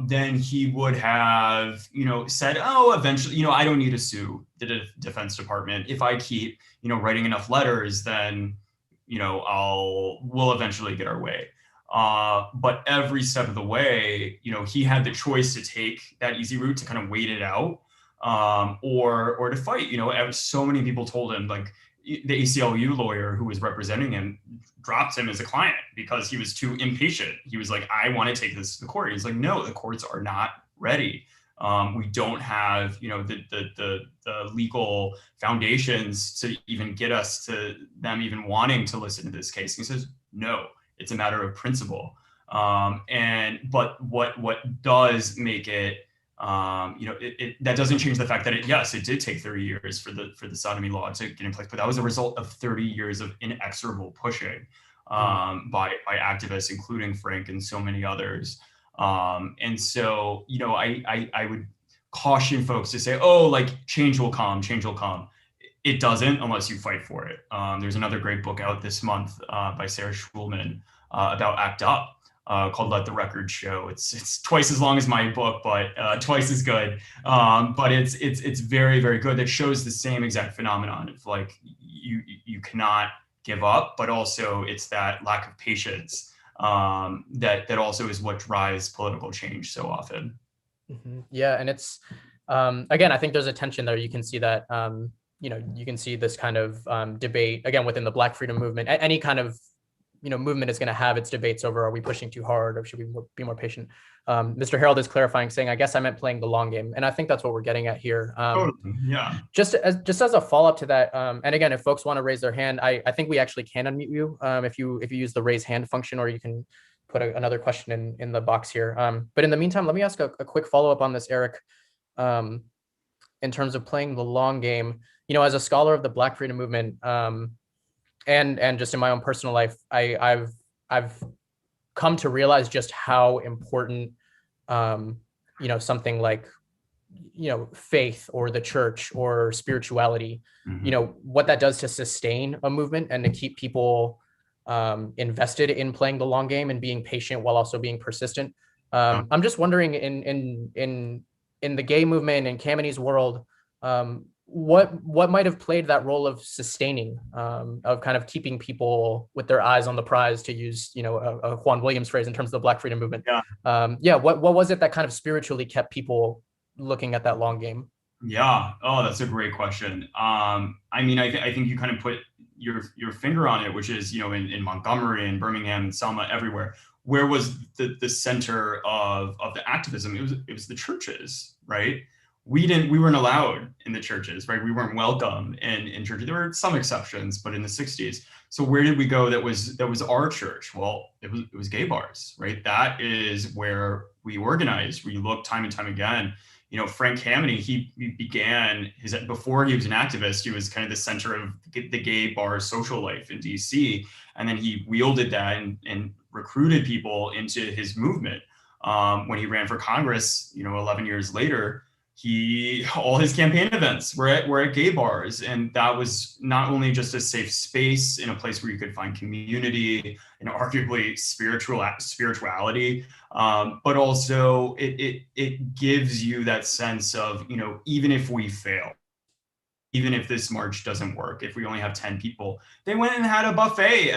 then he would have said, oh, eventually I don't need to sue the Defense Department. If I keep writing enough letters, then we'll eventually get our way. But every step of the way, he had the choice to take that easy route to kind of wait it out, or to fight. So many people told him, like the ACLU lawyer who was representing him dropped him as a client because he was too impatient. He was like, I want to take this to the court. He's like, no, the courts are not ready. We don't have, the legal foundations to even get us to them even wanting to listen to this case. And he says, no. It's a matter of principle. But what does make it, that doesn't change the fact that it did take 30 years for the sodomy law to get in place, but that was a result of 30 years of inexorable pushing by activists, including Frank and so many others. And so, I would caution folks to say, oh, like change will come. It doesn't unless you fight for it. There's another great book out this month by Sarah Schulman about ACT UP, called Let the Record Show. It's twice as long as my book, but twice as good. But it's very, very good. That shows the same exact phenomenon of like you cannot give up, but also it's that lack of patience that also is what drives political change so often. Mm-hmm. Yeah, and it's again, I think there's a tension there. You can see that you can see this kind of debate again within the Black freedom movement. Any kind of movement is going to have its debates over, are we pushing too hard or should we be more patient? Mr. Harold is clarifying, saying, I guess I meant playing the long game. And I think that's what we're getting at here. Totally. Yeah. Just as a follow-up to that, and again, if folks want to raise their hand, I think we actually can unmute you if you use the raise hand function, or you can put another question in the box here. But in the meantime, let me ask a quick follow-up on this, Eric, in terms of playing the long game. As a scholar of the Black freedom movement, and just in my own personal life, I've come to realize just how important, something like, faith or the church or spirituality, what that does to sustain a movement and to keep people invested in playing the long game and being patient while also being persistent. I'm just wondering, in the gay movement and Kamini's world, what might have played that role of sustaining, of kind of keeping people with their eyes on the prize, to use a Juan Williams phrase in terms of the Black freedom movement. What was it that kind of spiritually kept people looking at that long game? Yeah. Oh, that's a great question. I think you kind of put your finger on it, which is in Montgomery and Birmingham and Selma, everywhere. Where was the center of the activism? It was the churches, right? We weren't allowed in the churches, right? We weren't welcome in churches. There were some exceptions, but in the 60s. So where did we go that was our church? Well, it was gay bars, right? That is where we organized. We looked time and time again. Frank Kameny, he began before he was an activist, he was kind of the center of the gay bar social life in DC. And then he wielded that and recruited people into his movement. When he ran for Congress, 11 years later, all his campaign events were at gay bars, and that was not only just a safe space in a place where you could find community and arguably spirituality, but also it gives you that sense of even if we fail, even if this march doesn't work, if we only have 10 people, they went and had a buffet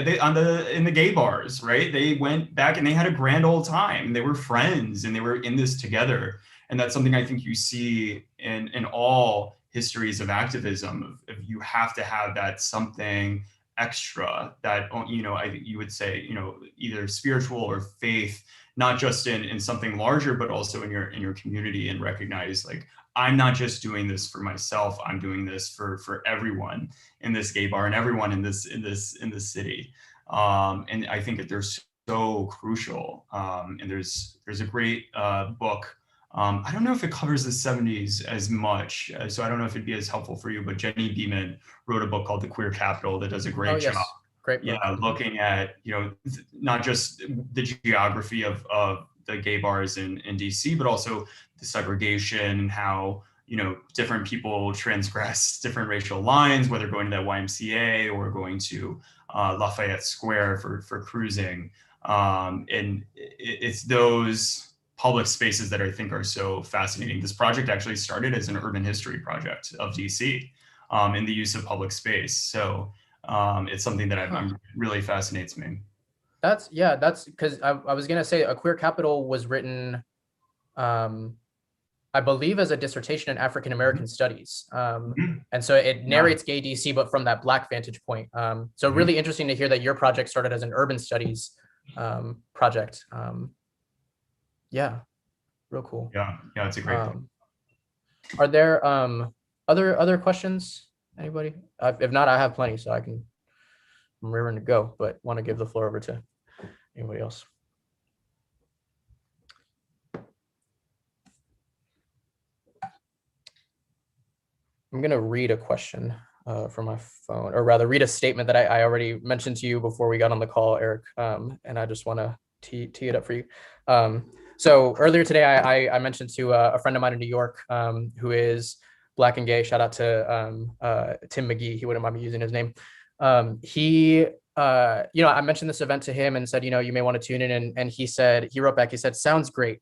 in the gay bars, right? They went back and they had a grand old time. They were friends and they were in this together. And that's something I think you see in all histories of activism. If you have to have that something extra that, you would say, either spiritual or faith, not just in something larger, but also in your community, and recognize like, I'm not just doing this for myself. I'm doing this for everyone in this gay bar and everyone in this city. And I think that they're so crucial. And there's a great book. I don't know if it covers the 70s as much, so I don't know if it'd be as helpful for you, but Jenny Beeman wrote a book called The Queer Capital that does a great job. Great book. Yeah, looking at, not just the geography of the gay bars in DC, but also the segregation and how, different people transgress different racial lines, whether going to that YMCA or going to Lafayette Square for cruising. And it's those public spaces that I think are so fascinating. This project actually started as an urban history project of DC in the use of public space. So it's something that really fascinates me. That's because I was going to say A Queer Capital was written, I believe, as a dissertation in African-American studies. And so it narrates gay DC, but from that Black vantage point. So really interesting to hear that your project started as an urban studies project. Yeah, real cool. Yeah, it's a great book. Are there other questions? Anybody? If not, I have plenty, so I'm raring to go, but want to give the floor over to anybody else. I'm gonna read a question from my phone, or rather read a statement that I already mentioned to you before we got on the call, Eric, and I just want to tee it up for you. So earlier today, I mentioned to a friend of mine in New York who is Black and gay. Shout out to Tim McGee. He wouldn't mind me using his name. He I mentioned this event to him and said, you may want to tune in. And he wrote back, he said, sounds great,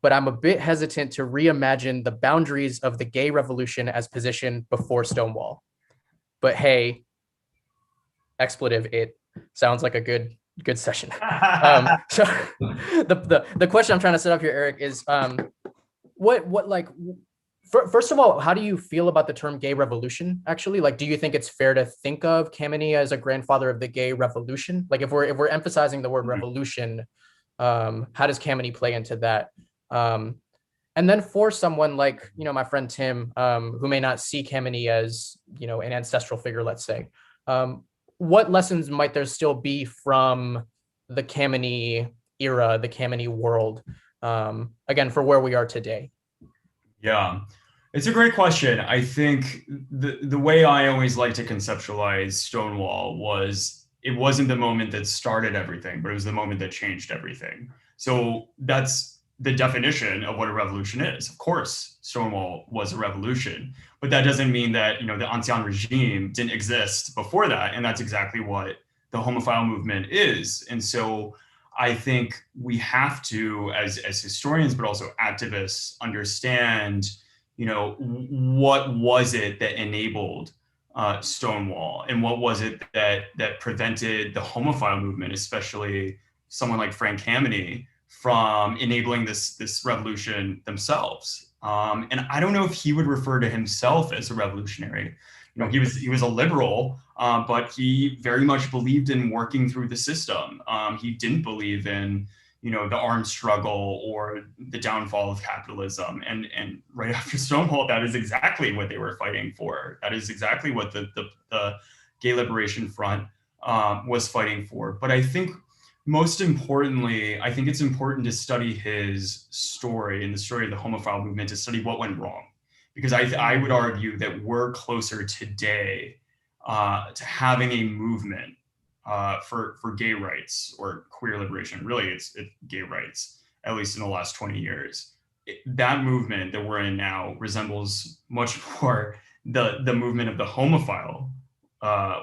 but I'm a bit hesitant to reimagine the boundaries of the gay revolution as positioned before Stonewall. But hey, expletive, it sounds like a good session. So the question I'm trying to set up here, Eric, is first of all, how do you feel about the term gay revolution? Actually, like, do you think it's fair to think of Kameny as a grandfather of the gay revolution? Like, if we're emphasizing the word revolution, how does Kameny play into that? And then for someone like, my friend Tim, who may not see Kameny as, an ancestral figure, let's say, what lessons might there still be from the Kameny era, the Kameny world, again, for where we are today? Yeah, it's a great question. I think the way I always like to conceptualize Stonewall was it wasn't the moment that started everything, but it was the moment that changed everything. So that's the definition of what a revolution is. Of course, Stonewall was a revolution, but that doesn't mean that, the Ancien regime didn't exist before that. And that's exactly what the homophile movement is. And so I think we have to, as historians, but also activists, understand, what was it that enabled Stonewall, and what was it that prevented the homophile movement, especially someone like Frank Kameny, from enabling this revolution themselves. And I don't know if he would refer to himself as a revolutionary. He was a liberal, but he very much believed in working through the system. He didn't believe in, the armed struggle or the downfall of capitalism. And right after Stonewall, that is exactly what they were fighting for. That is exactly what the Gay Liberation Front was fighting for. But I think most importantly, I think it's important to study his story and the story of the homophile movement, to study what went wrong. Because I would argue that we're closer today to having a movement for gay rights or queer liberation. Really, it's gay rights, at least in the last 20 years. That movement that we're in now resembles much more the movement of the homophile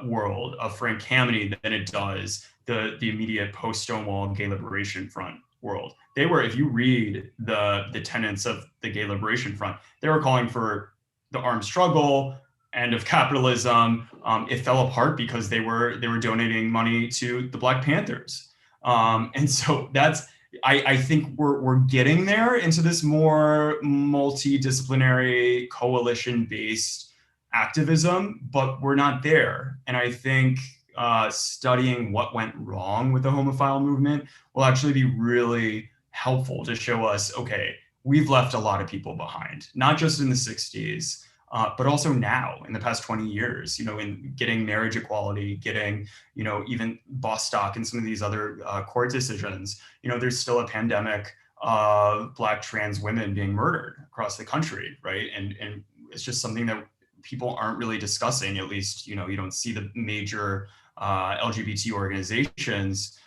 world of Frank Kameny than it does the immediate post-Stonewall Gay Liberation Front world. They were, if you read the tenets of the Gay Liberation Front, they were calling for the armed struggle, end of capitalism. It fell apart because they were donating money to the Black Panthers. And so I think we're getting there into this more multidisciplinary coalition-based activism, but we're not there. And I think studying what went wrong with the homophile movement will actually be really helpful to show us, okay, we've left a lot of people behind, not just in the 60s, but also now in the past 20 years, in getting marriage equality, getting, even Bostock and some of these other court decisions, there's still a pandemic of Black trans women being murdered across the country, right? And it's just something that people aren't really discussing. At least, you don't see the major LGBT organizations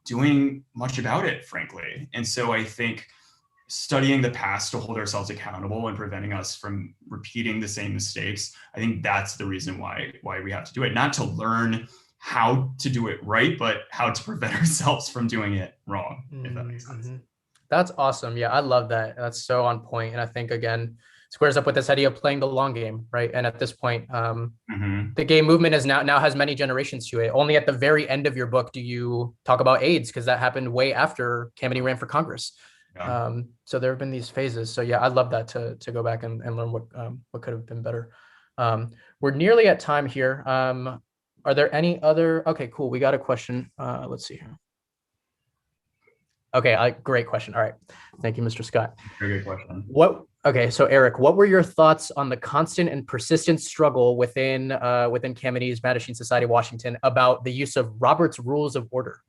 doing much about it, frankly. And so I think studying the past to hold ourselves accountable and preventing us from repeating the same mistakes, I think that's the reason why we have to do it. Not to learn how to do it right, but how to prevent ourselves from doing it wrong, if that makes sense. That's awesome. Yeah, I love that. That's so on point. And I think, again, squares up with this idea of playing the long game, right? And at this point, the gay movement is now has many generations to it. Only at the very end of your book do you talk about AIDS, because that happened way after Kameny ran for Congress. Yeah. So there have been these phases. So yeah, I'd love that to go back and learn what could have been better. We're nearly at time here. Are there any other? Okay, cool. We got a question. Let's see here. Okay, great question. All right, thank you, Mr. Scott. Very good question. Okay, so Eric, what were your thoughts on the constant and persistent struggle within Kameny's Mattachine Society, Washington, about the use of Robert's Rules of Order?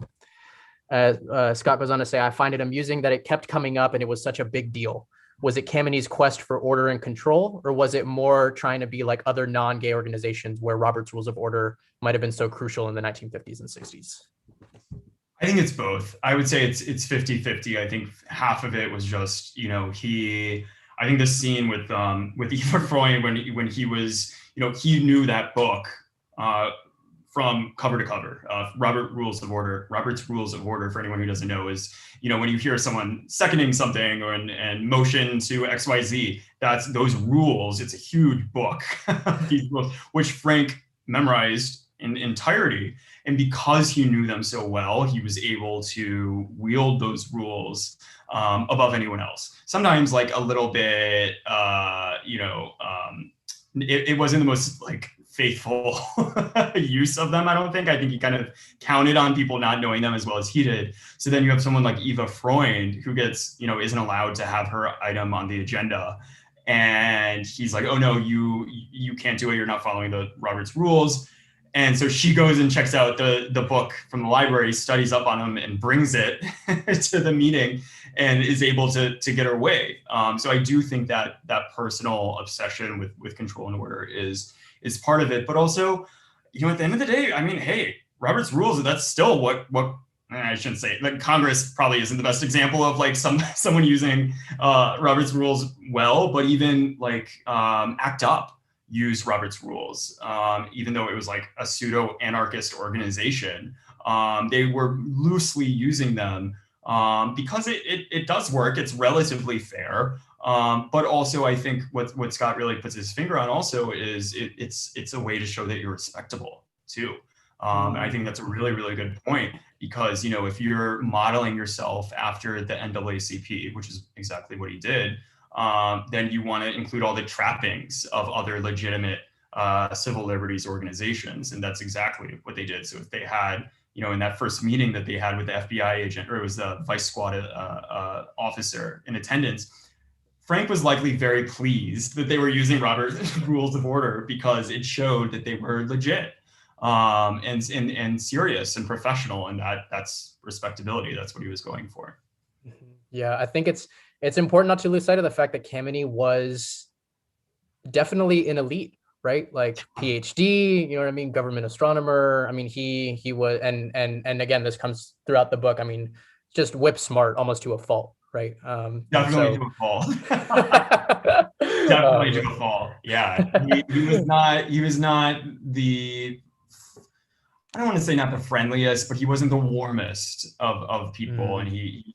Scott goes on to say, I find it amusing that it kept coming up and it was such a big deal. Was it Kameny's quest for order and control, or was it more trying to be like other non-gay organizations where Robert's Rules of Order might have been so crucial in the 1950s and 60s? I think it's both. I would say it's 50-50. I think half of it was just, I think the scene with Eva Fry when he was, he knew that book from cover to cover. Robert's Rules of Order, for anyone who doesn't know, is, when you hear someone seconding something and motion to XYZ, that's those rules. It's a huge book, these rules, which Frank memorized in entirety. And because he knew them so well, he was able to wield those rules above anyone else. Sometimes like a little bit, it wasn't the most like faithful use of them, I don't think. I think he kind of counted on people not knowing them as well as he did. So then you have someone like Eva Fry, who gets, isn't allowed to have her item on the agenda. And he's like, oh no, you can't do it. You're not following the Robert's rules. And so she goes and checks out the book from the library, studies up on him, and brings it to the meeting and is able to get her way. So I do think that personal obsession with control and order is part of it. But also, at the end of the day, I mean, hey, Robert's rules, that's still what I shouldn't say, like Congress probably isn't the best example of like someone using Robert's rules well, but even like ACT UP used Robert's rules, even though it was like a pseudo-anarchist organization. They were loosely using them because it does work. It's relatively fair. But also I think what Scott really puts his finger on also is it's a way to show that you're respectable too. And I think that's a really, really good point, because, if you're modeling yourself after the NAACP, which is exactly what he did, then you want to include all the trappings of other legitimate civil liberties organizations. And that's exactly what they did. So if they had, in that first meeting that they had with the FBI agent, or it was the vice squad officer in attendance, Frank was likely very pleased that they were using Robert's Rules of Order, because it showed that they were legit and serious and professional. And that's respectability. That's what he was going for. Yeah, I think it's important not to lose sight of the fact that Kameny was definitely an elite, right? Like PhD, you know what I mean? Government astronomer. I mean, he was, and again, this comes throughout the book. I mean, just whip smart almost to a fault, right? Definitely to a fault. Definitely to a fault. Yeah, he was not the, I don't want to say not the friendliest, but he wasn't the warmest of people. And he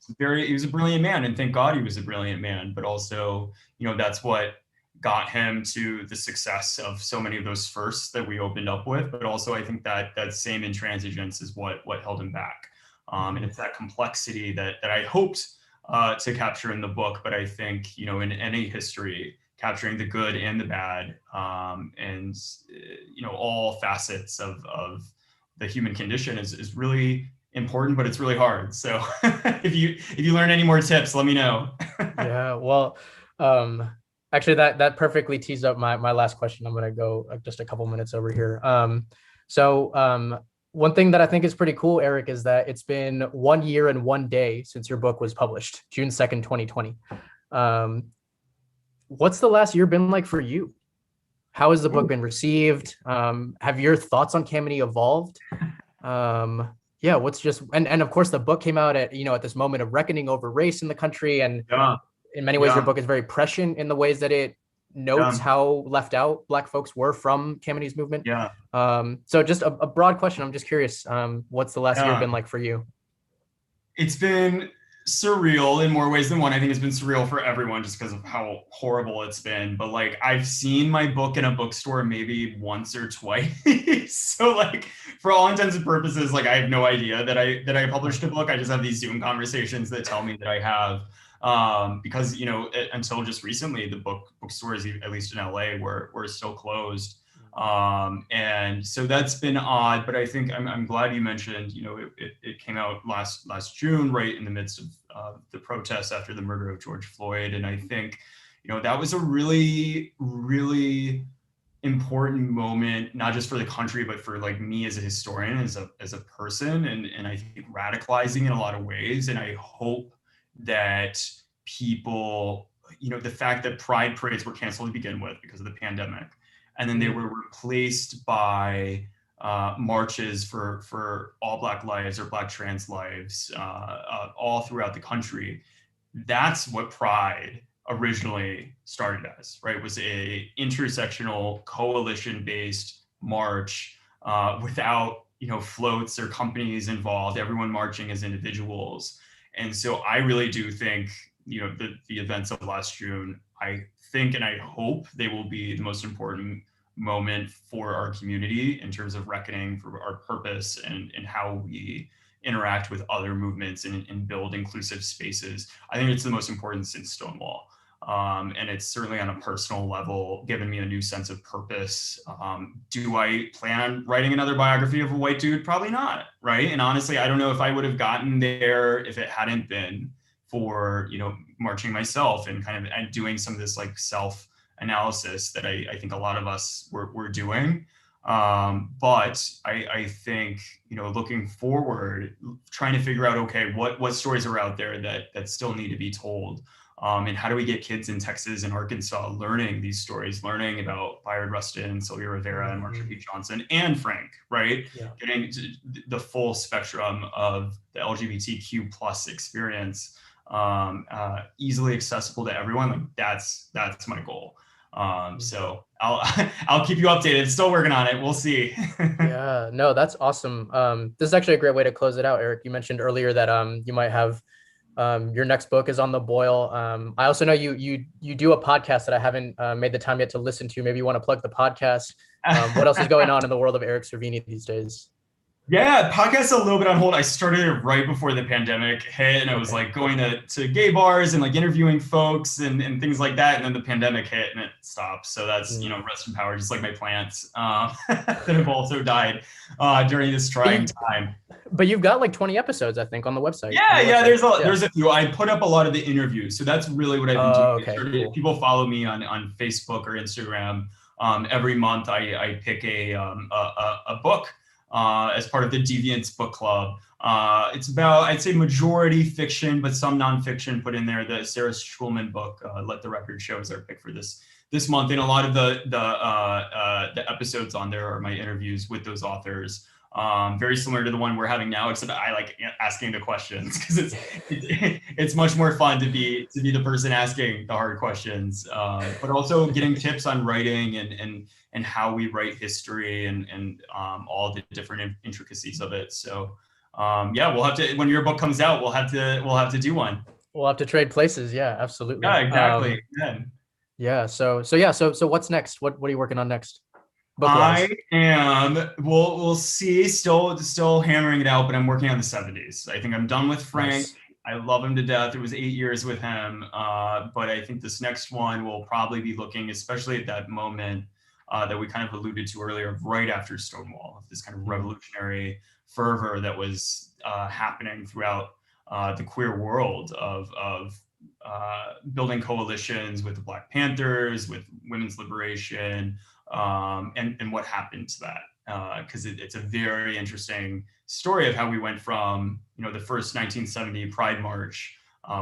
was a brilliant man, and thank God he was a brilliant man. But also, that's what got him to the success of so many of those firsts that we opened up with. But also, I think that same intransigence is what held him back. And it's that complexity that I hoped to capture in the book. But I think, in any history, capturing the good and the bad, and all facets of the human condition is really important, but it's really hard. So if you learn any more tips, let me know. Yeah, well, actually that perfectly tees up my last question. I'm going to go just a couple minutes over here. One thing that I think is pretty cool, Eric, is that it's been 1 year and 1 day since your book was published, June 2nd, 2020. What's the last year been like for you? How has the book been received? Have your thoughts on Kameny evolved? Yeah, what's just, and of course the book came out at, at this moment of reckoning over race in the country. And in many ways, your book is very prescient in the ways that it notes how left out Black folks were from Kameny's movement. So just a broad question. I'm just curious, what's the last year been like for you? It's been surreal in more ways than one. I think it's been surreal for everyone just because of how horrible it's been. But like, I've seen my book in a bookstore maybe once or twice. So like, for all intents and purposes, like I have no idea that I published a book. I just have these Zoom conversations that tell me that I have, because until just recently, the bookstores, at least in LA, were still closed. And so that's been odd, but I think I'm glad you mentioned, it came out last June, right in the midst of the protests after the murder of George Floyd. And I think, that was a really, really important moment, not just for the country, but for like me as a historian, as a person, and I think radicalizing in a lot of ways. And I hope that people, the fact that pride parades were canceled to begin with because of the pandemic, and then they were replaced by marches for all Black lives or Black trans lives all throughout the country. That's what Pride originally started as, right? It was a intersectional, coalition-based march without, floats or companies involved, everyone marching as individuals. And so I really do think, the events of last June, I think and I hope they will be the most important moment for our community in terms of reckoning for our purpose and how we interact with other movements and build inclusive spaces. I think it's the most important since Stonewall. And it's certainly on a personal level given me a new sense of purpose. Do I plan on writing another biography of a white dude? Probably not, right? And honestly, I don't know if I would have gotten there if it hadn't been for, marching myself and kind of doing some of this like self-analysis that I think a lot of us were doing. But I think, looking forward, trying to figure out, okay, what stories are out there that still need to be told? And how do we get kids in Texas and Arkansas learning these stories, learning about Bayard Rustin, Sylvia Rivera, and Marsha P. Johnson, and Frank, right? Yeah. Getting the full spectrum of the LGBTQ plus experience easily accessible to everyone. Like that's my goal. So I'll keep you updated. Still working on it. We'll see. Yeah, no, that's awesome. This is actually a great way to close it out, Eric. You mentioned earlier that you might have your next book is on the boil. I also know you do a podcast that I haven't made the time yet to listen to. Maybe you want to plug the podcast. What else is going on in the world of Eric Cervini these days? Yeah, podcast's a little bit on hold. I started it right before the pandemic hit, and I was like going to gay bars and like interviewing folks and things like that. And then the pandemic hit and it stopped. So that's, rest in power, just like my plants that have also died during this trying time. But you've got like 20 episodes, I think, on the website. Yeah, there's a few. I put up a lot of the interviews. So that's really what I've been doing. Okay, cool. People follow me on Facebook or Instagram. Every month I pick a book as part of the Deviant book club. It's about, I'd say, majority fiction, but some nonfiction put in there. The Sarah Schulman book, Let the Record Show, is our pick for this month. And a lot of the episodes on there are my interviews with those authors. Very similar to the one we're having now, except I like asking the questions because it's much more fun to be the person asking the hard questions, but also getting tips on writing and how we write history and all the different intricacies of it. So yeah, we'll have to, when your book comes out, we'll have to do one. We'll have to trade places. Yeah, absolutely. Yeah, exactly. Yeah. So what's next? What are you working on next? I am, we'll see, still hammering it out, but I'm working on the 70s. I think I'm done with Frank. Nice. I love him to death. It was 8 years with him. But I think this next one will probably be looking, especially at that moment that we kind of alluded to earlier, right after Stonewall, this kind of revolutionary fervor that was happening throughout the queer world of building coalitions with the Black Panthers, with women's liberation, and what happened to that, because it's a very interesting story of how we went from, the first 1970 Pride March,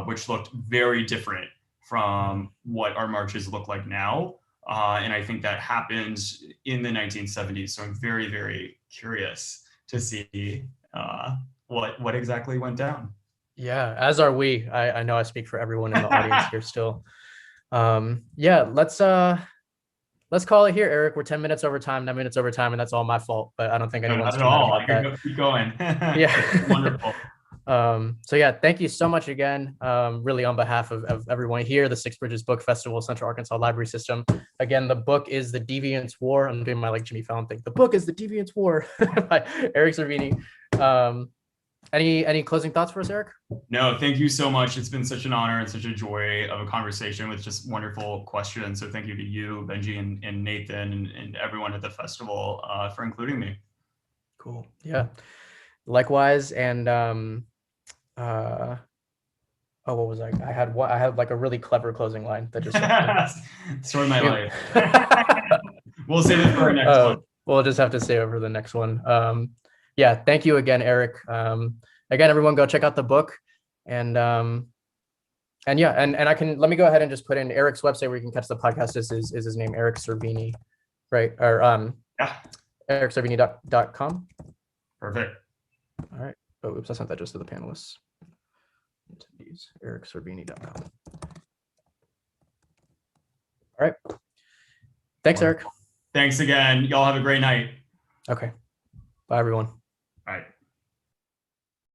which looked very different from what our marches look like now. And I think that happened in the 1970s. So I'm very, very curious to see what exactly went down. Yeah, as are we. I know I speak for everyone in the audience here still. Yeah, let's call it here, Eric. We're 10 minutes over time, 9 minutes over time, and that's all my fault. But I don't think anyone's too mad about that. Keep going. Yeah, wonderful. So yeah, thank you so much again. Really on behalf of everyone here, the Six Bridges Book Festival, Central Arkansas Library System. Again, the book is The Deviant's War. I'm doing my like Jimmy Fallon thing. The book is The Deviant's War by Eric Cervini. Any closing thoughts for us, Eric? No, thank you so much. It's been such an honor and such a joy of a conversation with just wonderful questions. So thank you to you, Benji, and Nathan, and everyone at the festival for including me. Cool. Yeah. Likewise. And what was I had like a really clever closing line that just story of my life. We'll save it for our next one. We'll just have to save it for the next one. Yeah, thank you again, Eric. Again, everyone go check out the book. And yeah, and I can, let me go ahead and just put in Eric's website where you can catch the podcast. This is his name, Eric Cervini, right? Or yeah. ericcervini.com. Perfect. All right. Oh, oops, I sent that just to the panelists. ericcervini.com. All right. Thanks, Eric. Thanks again. Y'all have a great night. Okay. Bye, everyone.